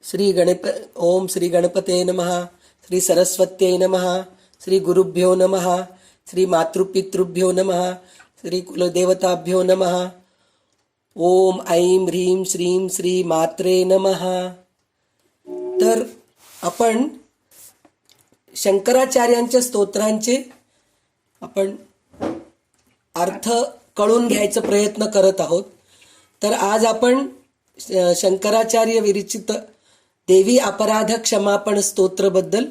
ओम श्री गणपते नमः. श्री सरस्वत्यै नमः. श्री गुरुभ्यो नमः. श्री मातृपितृभ्यो नमः. श्री कुलदेवताभ्यो नमः. ओम ऐं ह्रीं श्रीं श्री मात्रे नमः. तर आपण शंकराचार्यांच्या स्तोत्रांचे आपण अर्थ कळून घ्यायचा प्रयत्न करत आहोत. तर आज आपण शंकराचार्य विरचित देवी अपराध क्षमापण स्तोत्रबद्दल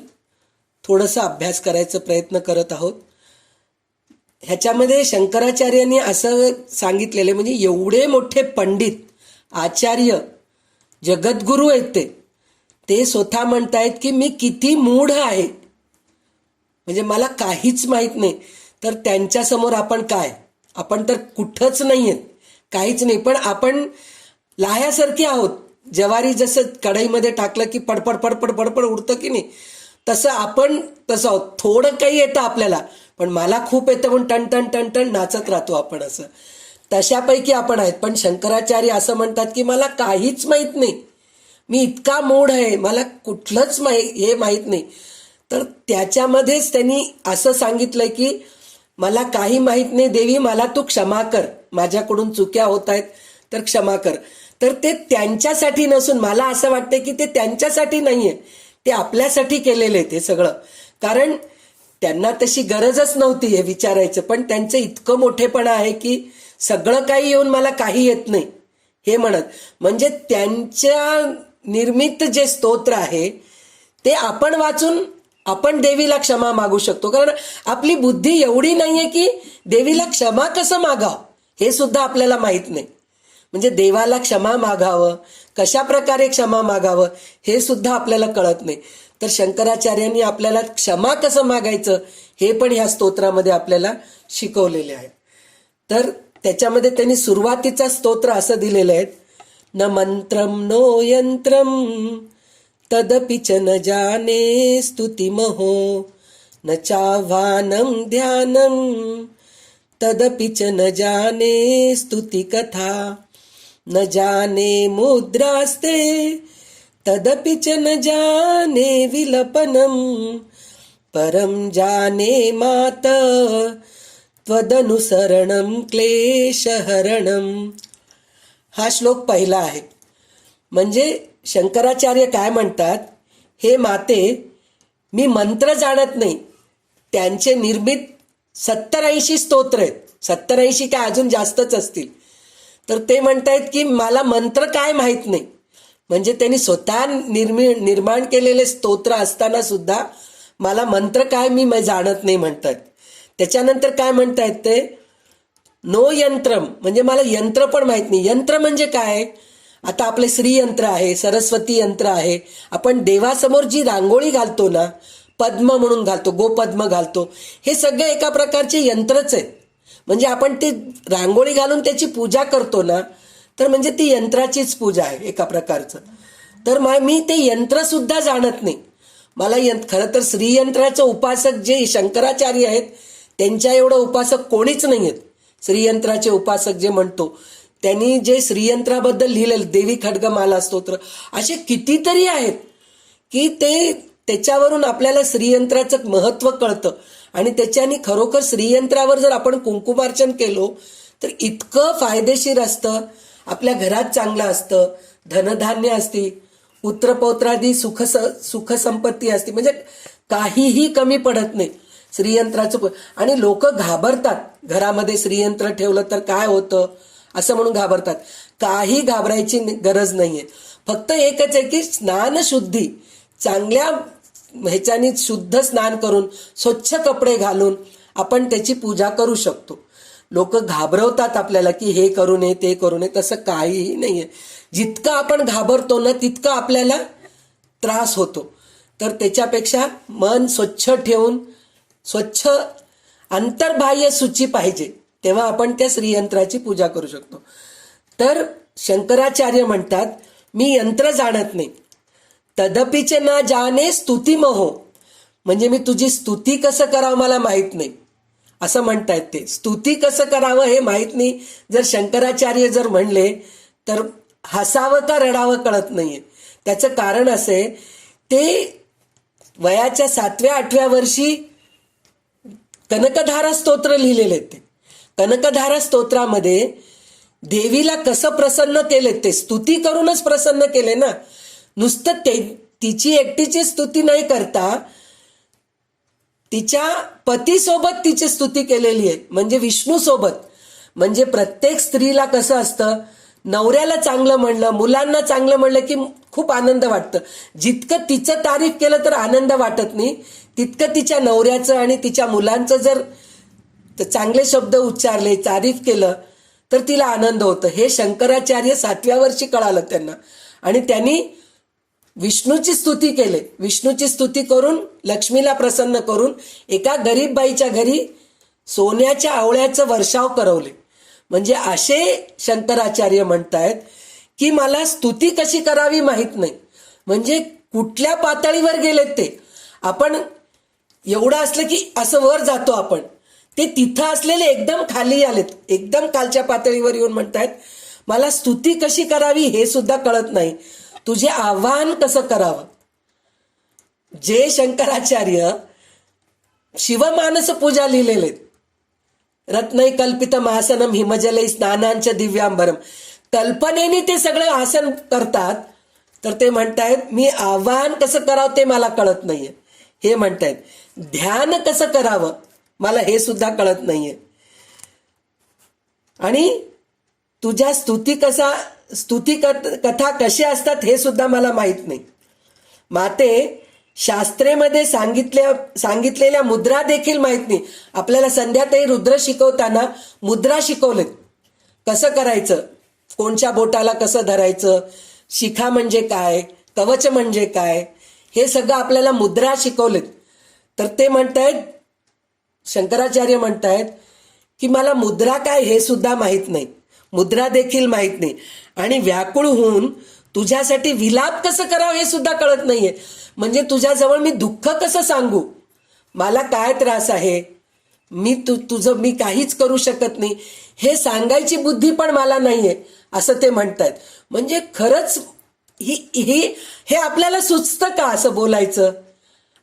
थोडासा अभ्यास करायचा प्रयत्न करत आहोत. ह्याच्यामध्ये शंकराचार्यांनी असं सांगितलेले, म्हणजे एवढे मोठे पंडित आचार्य जगद्गुरु आहेत ते स्वतः म्हणतायत की मी किती मूढ आहे, म्हणजे मला काहीच माहित नाही. तर त्यांच्यासमोर आपण काय, आपण तर कुठंच नाही आहेत, काहीच नाही. पण आपण लाह्यासारखी आहोत. ज्वारी जसं कढईमध्ये टाकलं की पडपड पडपड पडपड उडतं की नाही, तसं आपण तसं आहोत. थोडं काही येतं आपल्याला, पण मला खूप येतं पण टन टन टन टन नाचत राहतो आपण. असं तशापैकी आपण आहेत. पण शंकराचार्य असं म्हणतात की मला काहीच माहीत नाही, मी इतका मूढ आहे, मला कुठलंच हे माहीत नाही. तर त्याच्यामध्येच त्यांनी असं सांगितलंय की मला काही माहीत नाही देवी, मला तू क्षमा कर, माझ्याकडून चुक्या होत आहेत तर क्षमा कर. तर ते त्यांच्यासाठी नसून मला असं वाटतं की ते त्यांच्यासाठी नाहीये, ते आपल्यासाठी केलेलं आहे ते सगळं. कारण त्यांना तशी गरजच नव्हती हे विचारायचं, पण त्यांचं इतकं मोठेपणा आहे की सगळं काही येऊन मला काही येत नाही हे म्हणत. म्हणजे त्यांच्या निर्मित जे स्तोत्र आहे ते आपण वाचून आपण देवीला क्षमा मागू शकतो. कारण आपली बुद्धी एवढी नाहीये की देवीला क्षमा कसं मागावं हे सुद्धा आपल्याला माहित नाही. म्हणजे देवाला क्षमा मागावं, कशा प्रकारे क्षमा मागावं हे सुद्धा आपल्याला कळत नाही. तर शंकराचार्यांनी आपल्याला क्षमा कसं मागायचं हे पण ह्या स्तोत्रामध्ये आपल्याला शिकवलेले आहे. तर त्याच्यामध्ये त्यांनी सुरुवातीचा स्तोत्र असं दिलेलं आहे, न मंत्रम नो यंत्रम तदपि च न जाने स्तुतिमहो न चाह्वानं ध्यानं तदपि च न जाने स्तुति कथा न जाने मुद्रास्ते तदपि च न जाने विलपनम परम जाने मात त्वदनुसरणम क्लेशहरणम. हा श्लोक पहिला आहे. म्हणजे शंकराचार्य काय म्हणतात, हे माते मी मंत्र जाणत नाही. त्यांचे निर्मित 70-80 स्तोत्र आहेत, 70-80 काय अजून जास्तच असतील. तर ते म्हणतायत की मला मंत्र काय माहीत नाही. म्हणजे त्यांनी स्वतः निर्माण केलेले स्तोत्र असताना सुद्धा मला मंत्र काय मी जाणत नाही म्हणतात. त्याच्यानंतर काय म्हणतायत ते, नो यंत्रम, म्हणजे मला यंत्र पण माहीत नाही. यंत्र म्हणजे काय, आता आपले श्रीयंत्र आहे, सरस्वती यंत्र आहे. आपण देवासमोर जी रांगोळी घालतो ना, पद्म म्हणून घालतो, गोपद्म घालतो, हे सगळे एका प्रकारचे यंत्रच आहेत. म्हणजे आपण ती रांगोळी घालून त्याची पूजा करतो ना, तर म्हणजे ती यंत्राचीच पूजा आहे एका प्रकारचं. तर मी ते यंत्र सुद्धा जाणत नाही. मला खरं तर श्रीयंत्राचं उपासक जे शंकराचार्य आहेत त्यांच्या एवढं उपासक कोणीच नाही आहेत. श्रीयंत्राचे उपासक जे म्हणतो त्यांनी जे श्रीयंत्राबद्दल लिहिलेलं देवी खड्गमाला स्तोत्र, असे कितीतरी आहेत की त्याच्यावरून आपल्याला श्रीयंत्राचं महत्त्व कळतं. आणि त्याच्याने खरोखर श्रीयंत्रावर जर आपण कुंकुमार्चन केलो तर इतकं फायदेशीर असतं, आपल्या घरात चांगलं असतं, धनधान्य असती, पुत्रपौत्रादी सुखसंपत्ती असते, म्हणजे काहीही कमी पडत नाही श्रीयंत्राचं. आणि लोक घाबरतात घरामध्ये श्रीयंत्र ठेवलं तर काय होतं असं म्हणून घाबरतात. काही घाबरायची गरज नाहीये. फक्त एकच आहे की स्नानशुद्धी, चांगल्या ह्याच्याने शुद्ध स्नान करून स्वच्छ कपडे घालून आपण त्याची पूजा करू शकतो. लोक घाबरवतात आपल्याला की हे करू नये ते करू नये, तसं काहीही नाहीये. जितकं आपण घाबरतो ना तितकं आपल्याला त्रास होतो. तर त्याच्यापेक्षा मन स्वच्छ ठेवून, स्वच्छ अंतर्बाह्य शुची पाहिजे, तेव्हा आपण त्या श्रीयंत्राची पूजा करू शकतो. तर शंकराचार्य म्हणतात मी यंत्र जाणत नाही. तदपीच ना जाने स्तुतिमहो, म्हणजे मी तुझी स्तुती कसं करावं मला माहीत नाही असं म्हणतायत ते. स्तुती कसं करावं हे माहीत नाही जर शंकराचार्य जर म्हणले तर हसावं का रडावं कळत नाहीये. त्याचं कारण असे, ते वयाच्या 7व्या-8व्या वर्षी कनकधारा स्तोत्र लिहिलेले ते. कनकधारा स्तोत्रामध्ये देवीला कसं प्रसन्न केले, ते स्तुती करूनच प्रसन्न केले ना. नुसतं तिची एकटीची स्तुती नाही करता तिच्या पतीसोबत तिची स्तुती केलेली आहे, म्हणजे विष्णू सोबत. म्हणजे प्रत्येक स्त्रीला कसं असतं, नवऱ्याला चांगलं म्हणलं, मुलांना चांगलं म्हणलं की खूप आनंद वाटतं. जितकं तिचं तारीफ केलं तर आनंद वाटत नाही, तितकं तिच्या नवऱ्याचं आणि तिच्या मुलांचं जर चांगले शब्द उच्चारले, तारीफ केलं तर तिला आनंद होतं. हे शंकराचार्य 7व्या वर्षी कळालं त्यांना, आणि त्यांनी विष्णूची स्तुती केली. विष्णूची स्तुती करून लक्ष्मीला प्रसन्न करून एका गरीब बाईच्या घरी सोन्याच्या आवळ्याचं वर्षाव करवले. म्हणजे असे शंकराचार्य म्हणतायत की मला स्तुती कशी करावी माहीत नाही. म्हणजे कुठल्या पातळीवर गेलेत ते. आपण एवढं असलं की असं वर जातो आपण, ते तिथं असलेले एकदम खाली आलेत, एकदम खालच्या पातळीवर येऊन म्हणतायत मला स्तुती कशी करावी हे सुद्धा कळत नाही, तुझे आव्हान कसं करावं. जे शंकराचार्य शिवमानस पूजा लिहिलेले, रत्नै कल्पितम आसनम हिमजलै स्नानांच दिव्यांबरम, कल्पनेने ते सगळं आसन करतात, तर ते म्हणतायत मी आव्हान कसं करावं ते मला कळत नाहीये. हे म्हणतायत ध्यान कसं करावं मला हे सुद्धा कळत नाहीये. आणि तुझ्या स्तुती कथा कशा असतात हे सुद्धा मला माहित नाही. माते शास्त्रेमध्ये सांगितलेल्या मुद्रा देखील माहित नाही. आपल्याला संध्याताई रुद्र शिकवताना मुद्रा शिकवलेत, कसं करायचं, कोणत्या बोटाला कसं धरायचं, शिखा म्हणजे काय, कवच म्हणजे काय, हे सगळं आपल्याला मुद्रा शिकवलेत. तर ते म्हणतायत, शंकराचार्य म्हणतायत की मला मुद्रा काय हे सुद्धा माहित नाही, मुद्रा देखील माहित नाही. आणि व्याकुळ होऊन तुझ्यासाठी विलाप कसं करावं हे सुद्धा कळत नाहीये. म्हणजे तुझ्याजवळ मी दुःख कसं सांगू, मला काय त्रास आहे, मी काहीच करू शकत नाही हे सांगायची बुद्धी पण मला नाहीये, असं ते म्हणतात. म्हणजे खरंच हे आपल्याला सुचतं का असं बोलायचं.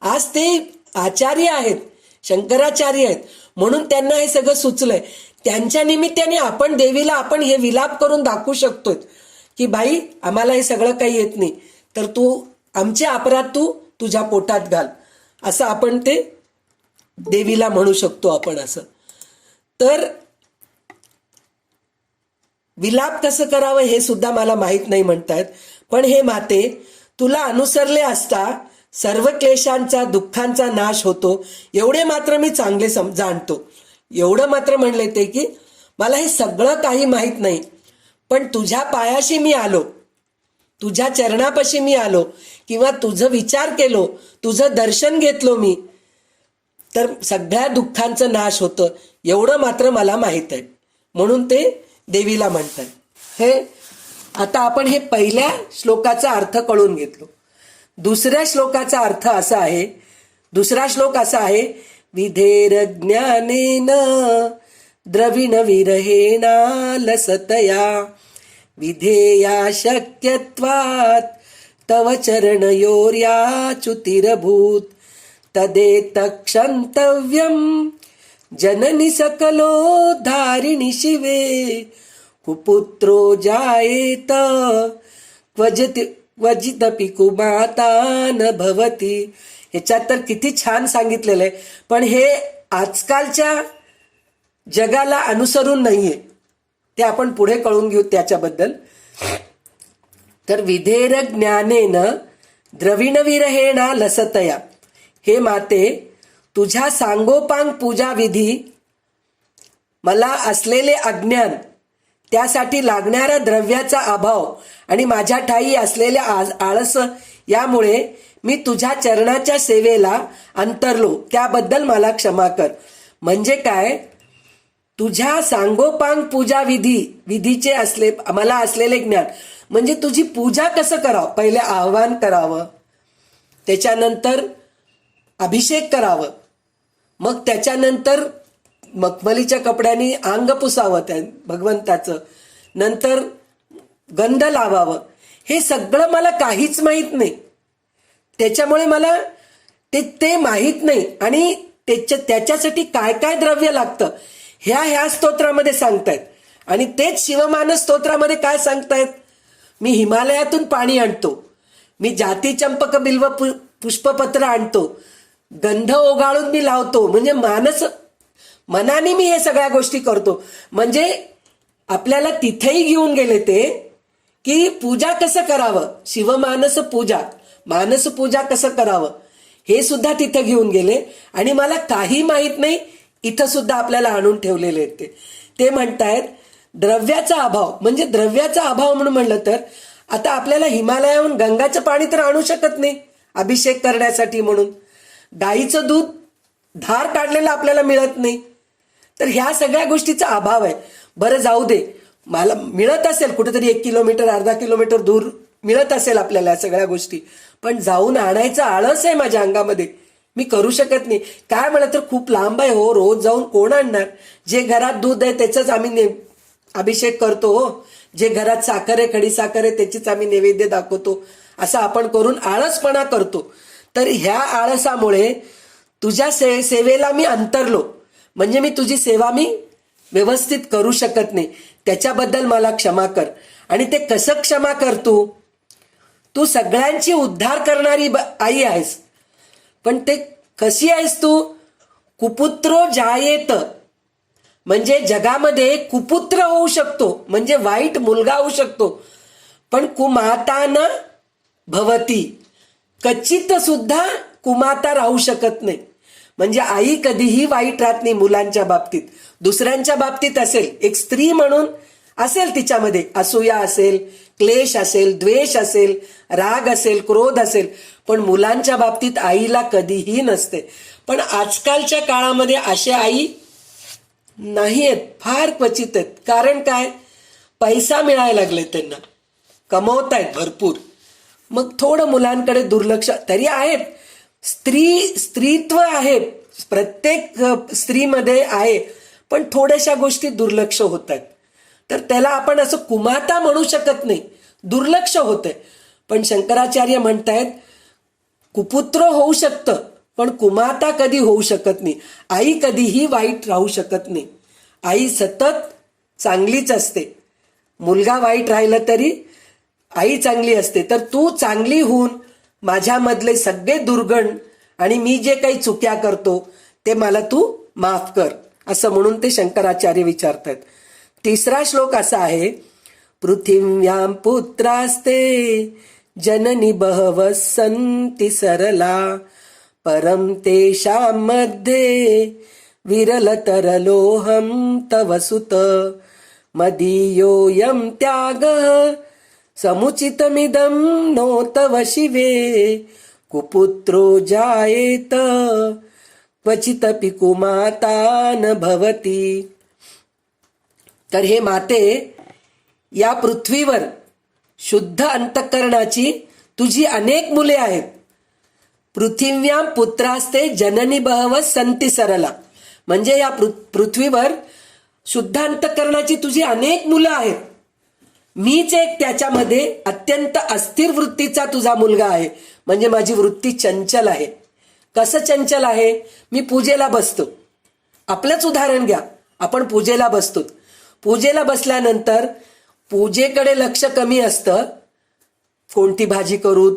आज ते आचार्य आहेत, शंकराचार्य आहेत, म्हणून त्यांना हे सगळं सुचलंय. त्यांच्या निमित्ताने आपण देवीला आपण हे विलाप करून दाखवू शकतोय की बाई आम्हाला हे सगळं काही येत नाही, तर तू आमचे अपराध तू तुझ्या पोटात घाल, असं आपण ते देवीला म्हणू शकतो आपण असं. तर विलाप कसं करावं हे सुद्धा मला माहित नाही म्हणतात. पण हे माते तुला अनुसरले असता सर्व क्लेशांचा दुःखांचा नाश होतो, एवढे मात्र मी चांगले जाणतो. एवढं मात्र म्हणले ते की मला हे सगळं काही माहित नाही, पण तुझ्या पायाशी मी आलो, तुझ्या चरणापाशी मी आलो, किंवा तुझं विचार केलो, तुझं दर्शन घेतलो मी, तर सगळ्या दुःखांचं नाश होतं, एवढं मात्र मला माहित आहे. म्हणून ते देवीला म्हणतात. हे आता आपण हे पहिल्या श्लोकाचा अर्थ कळून घेतलो. दुसऱ्या श्लोकाचा अर्थ असा आहे, दुसरा श्लोक असा आहे, विधेर ज्ञानेन द्रविण विरहेणा लसतया विधेया शक्यत्वात् तव चरणयोर्याच्युतिरभूत तदेत क्षन्तव्यं जननि सकलोद्धारिणि शिवे कुपुत्रो जायेत क्वचिदपि कुमाता न भवति. ह्याच्यात तर किती छान सांगितलेलं आहे, पण हे आजकालच्या जगाला अनुसरून नाहीये, ते आपण पुढे कळून घेऊ त्याच्याबद्दल. तर विधेर ज्ञानेन द्रविणविरहेणा लसतया, हे माते तुझ्या सांगोपांग पूजा विधी, मला असलेले अज्ञान, त्यासाठी लागणाऱ्या द्रव्याचा अभाव आणि माझ्या ठाई असलेल्या आळस, यामुळे मी तुझ्या चरणाच्या सेवेला अंतरलो, त्याबद्दल मला क्षमा कर. म्हणजे काय, तुझ्या सांगोपांग पूजा विधीचे मला असलेले ज्ञान, म्हणजे तुझी पूजा कसं करावं, पहिले आवाहन करावं, त्याच्यानंतर अभिषेक करावं, मग त्याच्यानंतर मखमलीच्या कपड्यांनी अंग पुसावं त्या भगवंताचं, नंतर गंध लावावं, हे सगळं मला काहीच माहीत नाही. त्याच्यामुळे मला ते माहीत नाही. आणि त्याच्यासाठी काय काय द्रव्य लागतं ह्या स्तोत्रामध्ये सांगतायत. आणि तेच शिवमानस स्तोत्रामध्ये काय सांगतायत, मी हिमालयातून पाणी आणतो, मी जाती चंपक बिल्व पुष्पपत्र आणतो, गंध ओगाळून मी लावतो. म्हणजे मनाने मी हे सगळ्या गोष्टी करतो. म्हणजे आपल्याला तिथेही घेऊन गेले ते की पूजा कसं करावं, शिवमानस पूजा, मानस पूजा कसं करावं हे सुद्धा तिथे घेऊन गेले. आणि मला काही माहीत नाही इथं सुद्धा आपल्याला आणून ठेवलेले आहेत ते म्हणतायत द्रव्याचा अभाव. म्हणजे द्रव्याचा अभाव म्हणून म्हणलं तर आता आपल्याला हिमालयाहून गंगाचं पाणी तर आणू शकत नाही अभिषेक करण्यासाठी म्हणून. गाईचं दूध धार काढलेलं आपल्याला मिळत नाही. तर ह्या सगळ्या गोष्टीचा अभाव आहे. बरं जाऊ दे, मला मिळत असेल कुठेतरी 1 किलोमीटर अर्धा किलोमीटर दूर मिळत असेल आपल्याला सगळ्या गोष्टी, पण जाऊन आणायचं आळस आहे माझ्या अंगामध्ये, मी करू शकत नाही. काय म्हणलं तर खूप लांब आहे हो, रोज जाऊन कोण आणणार. जे घरात दूध आहे त्याचंच आम्ही अभिषेक करतो हो, जे घरात साखर आहे खडी साखर आहे त्याचीच आम्ही नैवेद्य दाखवतो, असं आपण करून आळसपणा करतो. तर ह्या आळसामुळे तुझ्या सेवेला मी अंतरलो, म्हणजे मी तुझी सेवा मी व्यवस्थित करू शकत नाही. त्याच्याबद्दल मला क्षमा कर. आणि ते कसं क्षमा कर, तू सगळ्यांची उद्धार करणारी आई आहेस, पण ते कशी आहेस तू, कुपुत्रो जायेत, म्हणजे जगामध्ये कुपुत्र होऊ शकतो, म्हणजे वाईट मुलगा होऊ शकतो, पण कुमाता न भवती, कचित सुद्धा कुमाता राहू शकत नाही. म्हणजे आई कधीही वाईट राहत नाही मुलांच्या बाबतीत. दुसऱ्यांच्या बाबतीत असेल, एक स्त्री म्हणून असेल तिच्यामध्ये असूया असेल, क्लेश असेल, द्वेष असेल, राग असेल, क्रोध असेल, पण मुलांच्या बाबतीत आईला कधीही नसते. पण आजकालच्या काळामध्ये अशा आई नाही आहेत, फार क्वचित आहेत. कारण काय, पैसा मिळायला लागले त्यांना, कमवतायत भरपूर, मग थोडं मुलांकडे दुर्लक्ष तरी आहेत. स्त्रीत्व आहे, प्रत्येक स्त्रीमध्ये आहे, पण थोड्याशा गोष्टी दुर्लक्ष होत आहेत. तर त्याला आपण असं कुमाता म्हणू शकत नाही, दुर्लक्ष होतंय. पण शंकराचार्य म्हणतायत कुपुत्र होऊ शकतं, पण कुमाता कधी होऊ शकत नाही. आई कधीही वाईट राहू शकत नाही. आई सतत चांगलीच असते. मुलगा वाईट राहिलं तरी आई चांगली असते. तर तू चांगली होऊन माझ्यामधले सगळे दुर्गुण आणि मी जे काही चुक्या करतो ते मला तू माफ कर, असं म्हणून ते शंकराचार्य विचारतात. 3रा श्लोक असा आहे, पृथिव्यां पुत्रास्ते जननी बहवः सन्ति सरला, परम तेषां मध्ये विरलतरलोहम तव सुत, मदीयोऽयं त्यागः समुचितमिदं नो तव शिवे, कुपुत्रो जायेत क्वचिदपि कुमाता न भवति. तर हे माते, या पृथ्वीवर शुद्ध अंतःकरणाची तुझी अनेक मुले आहेत. पृथिव्यां पुत्रास्ते जननी बहवः सन्ति सरला, म्हणजे या पृथ्वीवर शुद्ध अंतःकरणाची तुझी अनेक मुलं आहेत. मीच एक त्याच्यामध्ये अत्यंत अस्थिर वृत्तीचा तुझा मुलगा आहे. म्हणजे माझी वृत्ती चंचल आहे. कसं चंचल आहे, मी पूजेला बसतो, आपलंच उदाहरण घ्या, आपण पूजेला बसतो, पूजेला बसल्यानंतर पूजेकडे लक्ष कमी असतं, कोणती भाजी करू,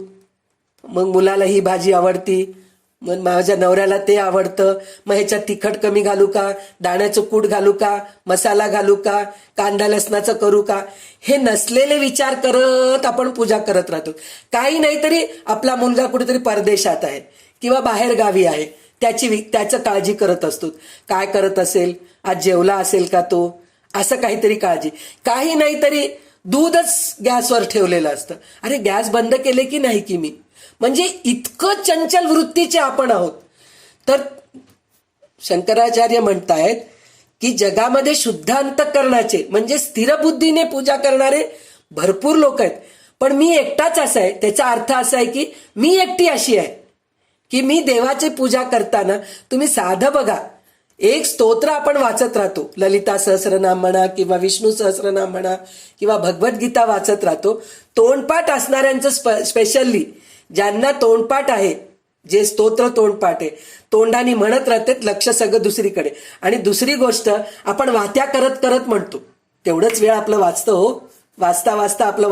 मग मुलाला ही भाजी आवडती, मग माझ्या नवऱ्याला ते आवडतं, मग ह्याच्यात तिखट कमी घालू का, दाण्याचं कूट घालू का, मसाला घालू का, कांदा लसणाचं करू का, हे नसलेले विचार करत आपण पूजा करत राहतो. काही नाही तरी आपला मुलगा कुठेतरी परदेशात आहे किंवा बाहेर गावी आहे, त्याचं काळजी करत असतो. काय करत असेल, आज जेवला असेल का तो, असं काहीतरी काळजी. काही नाही तरी दूधच गॅसवर ठेवलेलं असतं, अरे गॅस बंद केले की नाही की मी. म्हणजे इतकं चंचल वृत्तीचे आपण आहोत. तर शंकराचार्य म्हणतायत की जगामध्ये शुद्ध अंतःकरणाचे म्हणजे स्थिर बुद्धीने पूजा करणारे भरपूर लोक आहेत, पण मी एकटाच असा आहे. त्याचा अर्थ असा आहे की मी एकटी अशी आहे की मी देवाची पूजा करताना, तुम्ही साधं बघा, एक स्तोत्र आपण वाचत राहतो, ललिता सहस्रनाम म्हणा किंवा विष्णू सहस्रनाम म्हणा किंवा भगवद्गीता वाचत राहतो. तोंडपाठ असणाऱ्यांचं स्पेशली, ज्यांना तोंडपाठ आहे, जे स्तोत्र तोंडपाठ आहे, तोंडाने म्हणत राहते, लक्ष सगळं दुसरीकडे. आणि दुसरी गोष्ट, आपण वात्या करत करत म्हणतो, तेवढंच वेळ आपलं वाचतं हो. वाचता वाचता आपलं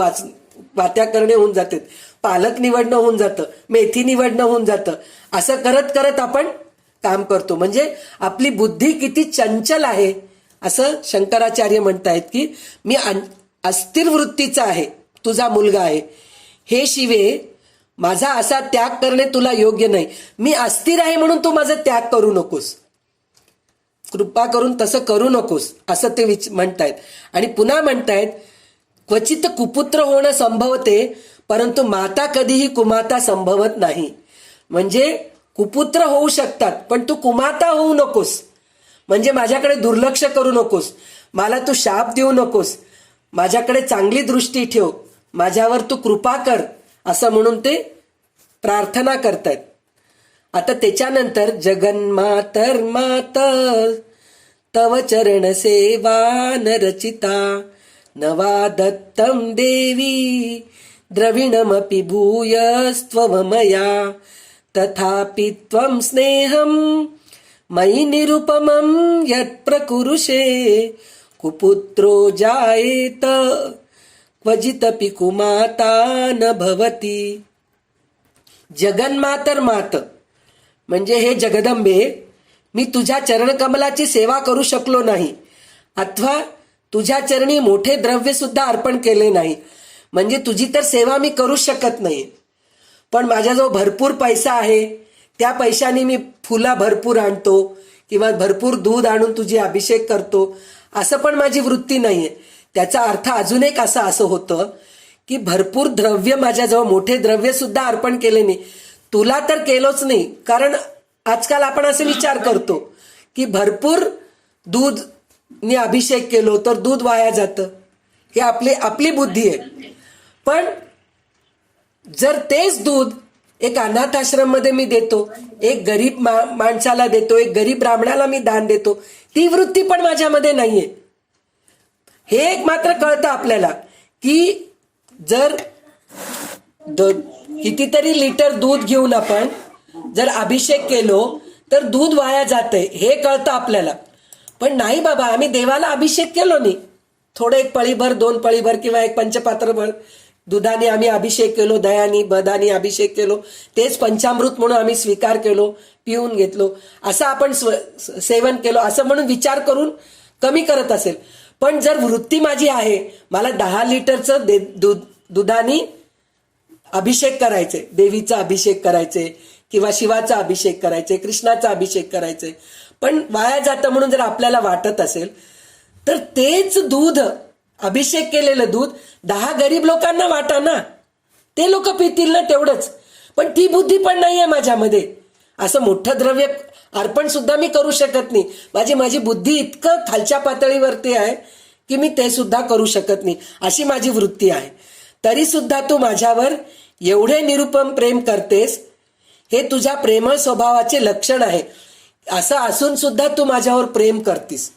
वात्या करणे होऊन जाते, पालक निवडणं होऊन जातं, मेथी निवडणं होऊन जातं. असं करत करत आपण काम करतो. म्हणजे आपली बुद्धी किती चंचल आहे, असं शंकराचार्य म्हणतायत की मी अस्थिर वृत्तीचा आहे, तुझा मुलगा आहे, हे शिवे माझा असा त्याग करणे तुला योग्य नाही. मी अस्थिर आहे म्हणून तू माझा त्याग करू नकोस, कृपा करून तसं करू नकोस, असं ते म्हणतायत. आणि पुन्हा म्हणतायत, क्वचित कुपुत्र होणं संभवते, परंतु माता कधीही कुमाता संभवत नाही. म्हणजे कुपुत्र होऊ शकतात, पण तू कुमाता होऊ नकोस. म्हणजे माझ्याकडे दुर्लक्ष करू नकोस, मला तू शाप देऊ नकोस, माझ्याकडे चांगली दृष्टी ठेव, माझ्यावर तू कृपा कर, असं म्हणून ते प्रार्थना करतायत. आता त्याच्यानंतर जगन्मातर माता तव चरण सेवा न रचिता नवा दत्तम देवी द्रविणमपि भूयस्त्वव मया तथापि त्वं स्नेहं मयि निरुपमं यत् प्रकुरुषे कुपुत्रो जायेत क्वचिदपि कुमाता न भवती. जगन्मातर मात म्हणजे हे जगदंबे, मी तुझ्या चरणकमलाची सेवा करू शकलो नाही, अथवा तुझ्या चरणी मोठे द्रव्य सुद्धा अर्पण केले नाही, म्हणजे तुझी तर सेवा मी करू शकत नाही. पण माझ्याजवळ भरपूर पैसा आहे, त्या पैशाने मी फुलं भरपूर आणतो किंवा भरपूर दूध आणून तुझी अभिषेक करतो, असं पण माझी वृत्ती नाहीये. त्याचा अर्थ अजून एक असं होतं की भरपूर द्रव्य माझ्याजवळ, मोठे द्रव्य सुद्धा अर्पण केले नाही, तुला तर केलोच नाही. कारण आजकाल आपण असे विचार करतो की भरपूर दूधनी अभिषेक केलो तर दूध वाया जातं, हे आपली बुद्धी आहे. पण जर तेच दूध एक अनाथ आश्रम मध्ये मी देतो, एक गरीब माणसाला देतो, एक गरीब ब्राह्मणाला मी दान देतो, ती वृत्ती पण माझ्यामध्ये नाहीये. हे एक मात्र कळतं आपल्याला की जर कितीतरी लिटर दूध घेऊन आपण जर अभिषेक केलो तर दूध वाया जातंय, हे कळतं आपल्याला. पण नाही बाबा, आम्ही देवाला अभिषेक केलो नाही, थोडं एक पळीभर, 2 पळीभर किंवा एक पंचपात्रभर दुधाने आम्ही अभिषेक केलो, दयानी बदानी अभिषेक केलो, तेच पंचामृत म्हणून आम्ही स्वीकार केलो, पिऊन घेतलो, असं आपण सेवन केलो असं म्हणून विचार करून कमी करत असेल. पण जर वृत्ती माझी आहे, मला 10 लिटरचं दुधानी अभिषेक करायचे, देवीचा अभिषेक करायचे किंवा शिवाचा अभिषेक करायचे, कृष्णाचा अभिषेक करायचे, पण वाया जातं म्हणून जर आपल्याला वाटत असेल तर तेच दूध, अभिषेक केलेलं दूध 10 गरीब लोकांना वाटा ना, ते लोक पितील ना तेवढंच. पण ती बुद्धी पण नाहीये माझ्यामध्ये, असं मोठं द्रव्य अर्पण सुद्धा मी करू शकत नाही. माझी बुद्धी इतकं खालच्या पातळीवरती आहे की मी ते सुद्धा करू शकत नाही, अशी माझी वृत्ती आहे. तरी सुद्धा तू माझ्यावर एवढे निरुपम प्रेम करतेस, हे तुझ्या प्रेमळ स्वभावाचे लक्षण आहे. असं असून सुद्धा तू माझ्यावर प्रेम करतीस,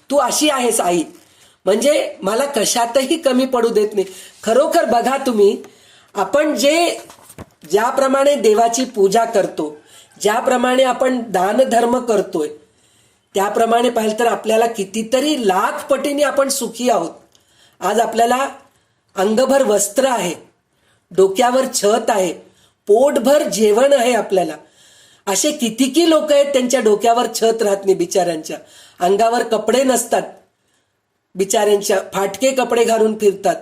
तू अशी आहेस आई, म्हणजे मला कशातही कमी पडू देत नाही. खरोखर बघा तुम्ही, आपण ज्याप्रमाणे देवाची पूजा करतो, ज्याप्रमाणे आपण दानधर्म करतोय, त्याप्रमाणे पाहिलं तर आपल्याला कितीतरी लाख पटीने आपण सुखी आहोत. आज आपल्याला अंगभर वस्त्र आहे, डोक्यावर छत आहे, पोटभर जेवण आहे आपल्याला. असे कितीकी लोक आहेत त्यांच्या डोक्यावर छत राहत नाही, बिचाऱ्यांच्या अंगावर कपडे नसतात, बिचाऱ्यांच्या फाटके कपडे घालून फिरतात,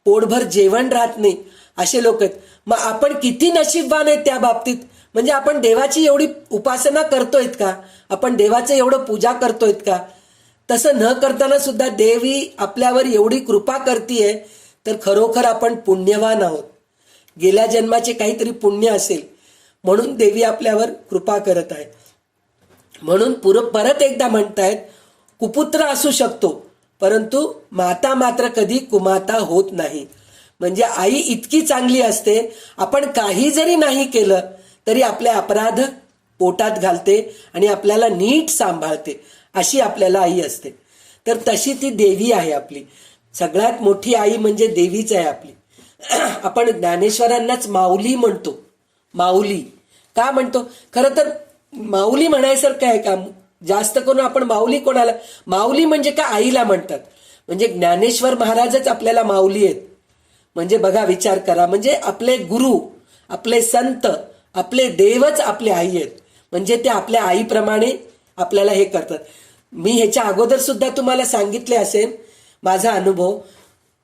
पोटभर जेवण राहत नाही, असे लोक आहेत. मग आपण किती नशीबवान आहेत त्या बाबतीत. म्हणजे आपण देवाची एवढी उपासना करतोय का, आपण देवाचं एवढं पूजा करतोय का. तसं न करताना सुद्धा देवी आपल्यावर एवढी कृपा करतीये, तर खरोखर आपण पुण्यवान आहोत. गेल्या जन्माचे काहीतरी पुण्य असेल म्हणून देवी आपल्यावर कृपा करत आहे. म्हणून परत एकदा म्हणतायत, कुपुत्र असू शकतो परंतु माता मात्र कधी कुमाता होत नाही. म्हणजे आई इतकी चांगली असते, आपण काही जरी नाही केलं तरी आपले अपराध पोटात घालते आणि आपल्याला नीट सांभाळते, अशी आपल्याला आई असते. तर तशी ती देवी आहे आपली. सगळ्यात मोठी आई म्हणजे देवीच आहे आपली. आपण ज्ञानेश्वरांनाच माऊली म्हणतो. माऊली का म्हणतो? खरं तर माऊली म्हणायसारखं आहे का? जास्त करून आपण माऊली कोणाला, माऊली म्हणजे का आईला म्हणतात. म्हणजे ज्ञानेश्वर महाराजच आपल्याला माऊली आहेत. म्हणजे बघा, विचार करा, म्हणजे आपले गुरु, आपले संत, आपले देवच आपले आई आहेत. म्हणजे ते आपल्या आईप्रमाणे आपल्याला हे करतात. मी ह्याच्या अगोदर सुद्धा तुम्हाला सांगितले असेल माझा अनुभव.